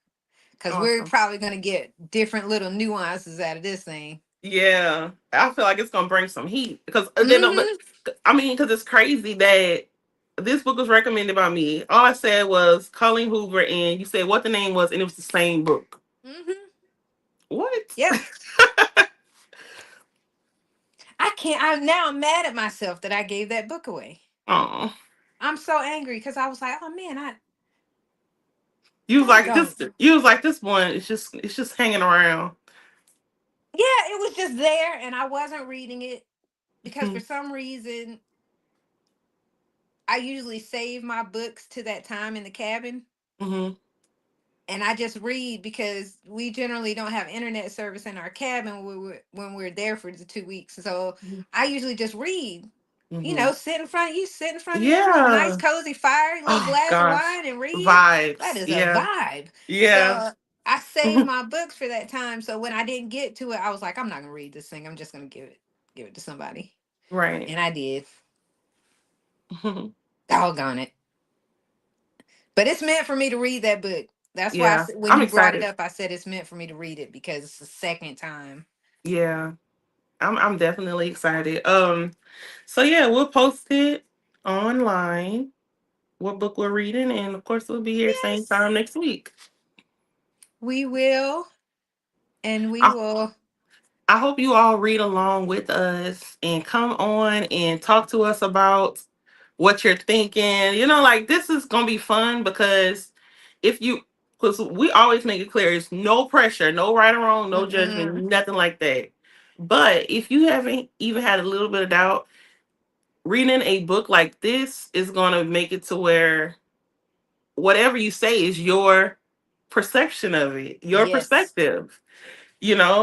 Speaker 1: Cause we're
Speaker 2: Awesome.
Speaker 1: probably gonna get different little nuances out of this thing.
Speaker 2: Yeah. I feel like it's gonna bring some heat because then, but
Speaker 1: Mm-hmm.
Speaker 2: I mean, because it's crazy that this book was recommended by me. All I said was Colleen Hoover, and you said what the name was, and it was the same book.
Speaker 1: Mm-hmm.
Speaker 2: What?
Speaker 1: Yep. I can't. I'm mad at myself that I gave that book away.
Speaker 2: Oh,
Speaker 1: I'm so angry because I was like, oh man, I
Speaker 2: you was like
Speaker 1: daggone.
Speaker 2: this. You was like this one. It's just hanging around.
Speaker 1: Yeah, it was just there and I wasn't reading it because for some reason I usually save my books to that time in the cabin.
Speaker 2: Mm-hmm.
Speaker 1: And I just read because we generally don't have internet service in our cabin when we're there for the 2 weeks. So I usually just read. You
Speaker 2: Mm-hmm.
Speaker 1: know, sit in front of your little nice
Speaker 2: Yeah.
Speaker 1: cozy fire, little
Speaker 2: Oh
Speaker 1: glass of
Speaker 2: gosh.
Speaker 1: wine and read. That
Speaker 2: Vibes.
Speaker 1: is a
Speaker 2: Yeah.
Speaker 1: vibe.
Speaker 2: Yeah.
Speaker 1: So I saved my books for that time. So when I didn't get to it, I was like, I'm not gonna read this thing. I'm just gonna give it to somebody.
Speaker 2: Right.
Speaker 1: And I did. Doggone it. But it's meant for me to read that book. That's why
Speaker 2: Yeah.
Speaker 1: when
Speaker 2: I'm
Speaker 1: you brought it
Speaker 2: excited.
Speaker 1: up, I said it's meant for me to read it because it's the second time.
Speaker 2: Yeah. I'm definitely excited. So yeah, we'll post it online, what book we're reading, and of course we'll be here same
Speaker 1: Yes,
Speaker 2: time next week.
Speaker 1: we will. And we
Speaker 2: I,
Speaker 1: will.
Speaker 2: I hope you all read along with us and come on and talk to us about what you're thinking. Like, this is gonna be fun because if you because we always make it clear it's no pressure, no right or wrong, no judgment,
Speaker 1: Mm-mm.
Speaker 2: nothing like that. But if you haven't even had a little bit of doubt, reading a book like this is gonna make it to where whatever you say is your perception of it, your
Speaker 1: Yes.
Speaker 2: perspective.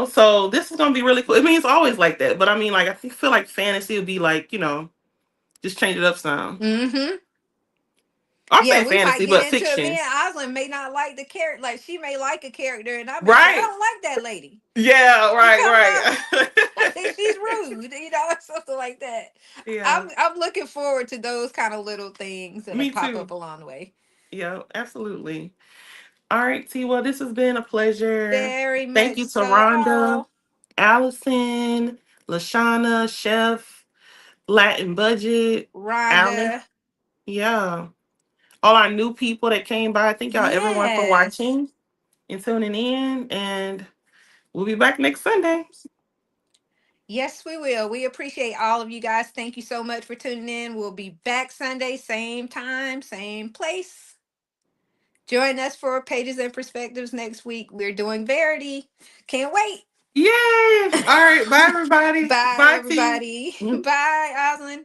Speaker 2: So this is gonna be really cool. I mean, it's always like that, but I mean, like, feel like fantasy would be like, just change it up some.
Speaker 1: Mm-hmm.
Speaker 2: I'm
Speaker 1: Yeah,
Speaker 2: saying
Speaker 1: we might
Speaker 2: fantasy,
Speaker 1: get
Speaker 2: but
Speaker 1: into it. Me
Speaker 2: fiction.
Speaker 1: and Osland may not like the character. Like, she may like a character, and I'll be like, I
Speaker 2: Right.
Speaker 1: don't like that lady.
Speaker 2: Yeah,
Speaker 1: She
Speaker 2: right,
Speaker 1: coming up. I think she's
Speaker 2: right.
Speaker 1: rude, or something like that.
Speaker 2: Yeah.
Speaker 1: I'm looking forward to those kind of little things that'll
Speaker 2: Me
Speaker 1: pop
Speaker 2: too.
Speaker 1: up along the way.
Speaker 2: Yeah, absolutely. All right, T. Well, this has been a pleasure.
Speaker 1: Very
Speaker 2: Thank
Speaker 1: much
Speaker 2: you to Rhonda,
Speaker 1: so.
Speaker 2: Allison, Lashana, Chef, Latin Budget, Alan.
Speaker 1: Rhonda.
Speaker 2: Yeah. All our new people that came by. Thank y'all everyone for
Speaker 1: Yes.
Speaker 2: watching and tuning in. And we'll be back next Sunday.
Speaker 1: Yes, we will. We appreciate all of you guys. Thank you so much for tuning in. We'll be back Sunday, same time, same place. Join us for Pages and Perspectives next week. We're doing Verity. Can't wait.
Speaker 2: Yay! All right. Bye, everybody.
Speaker 1: Bye,
Speaker 2: Bye, T.
Speaker 1: everybody. Bye, Osland.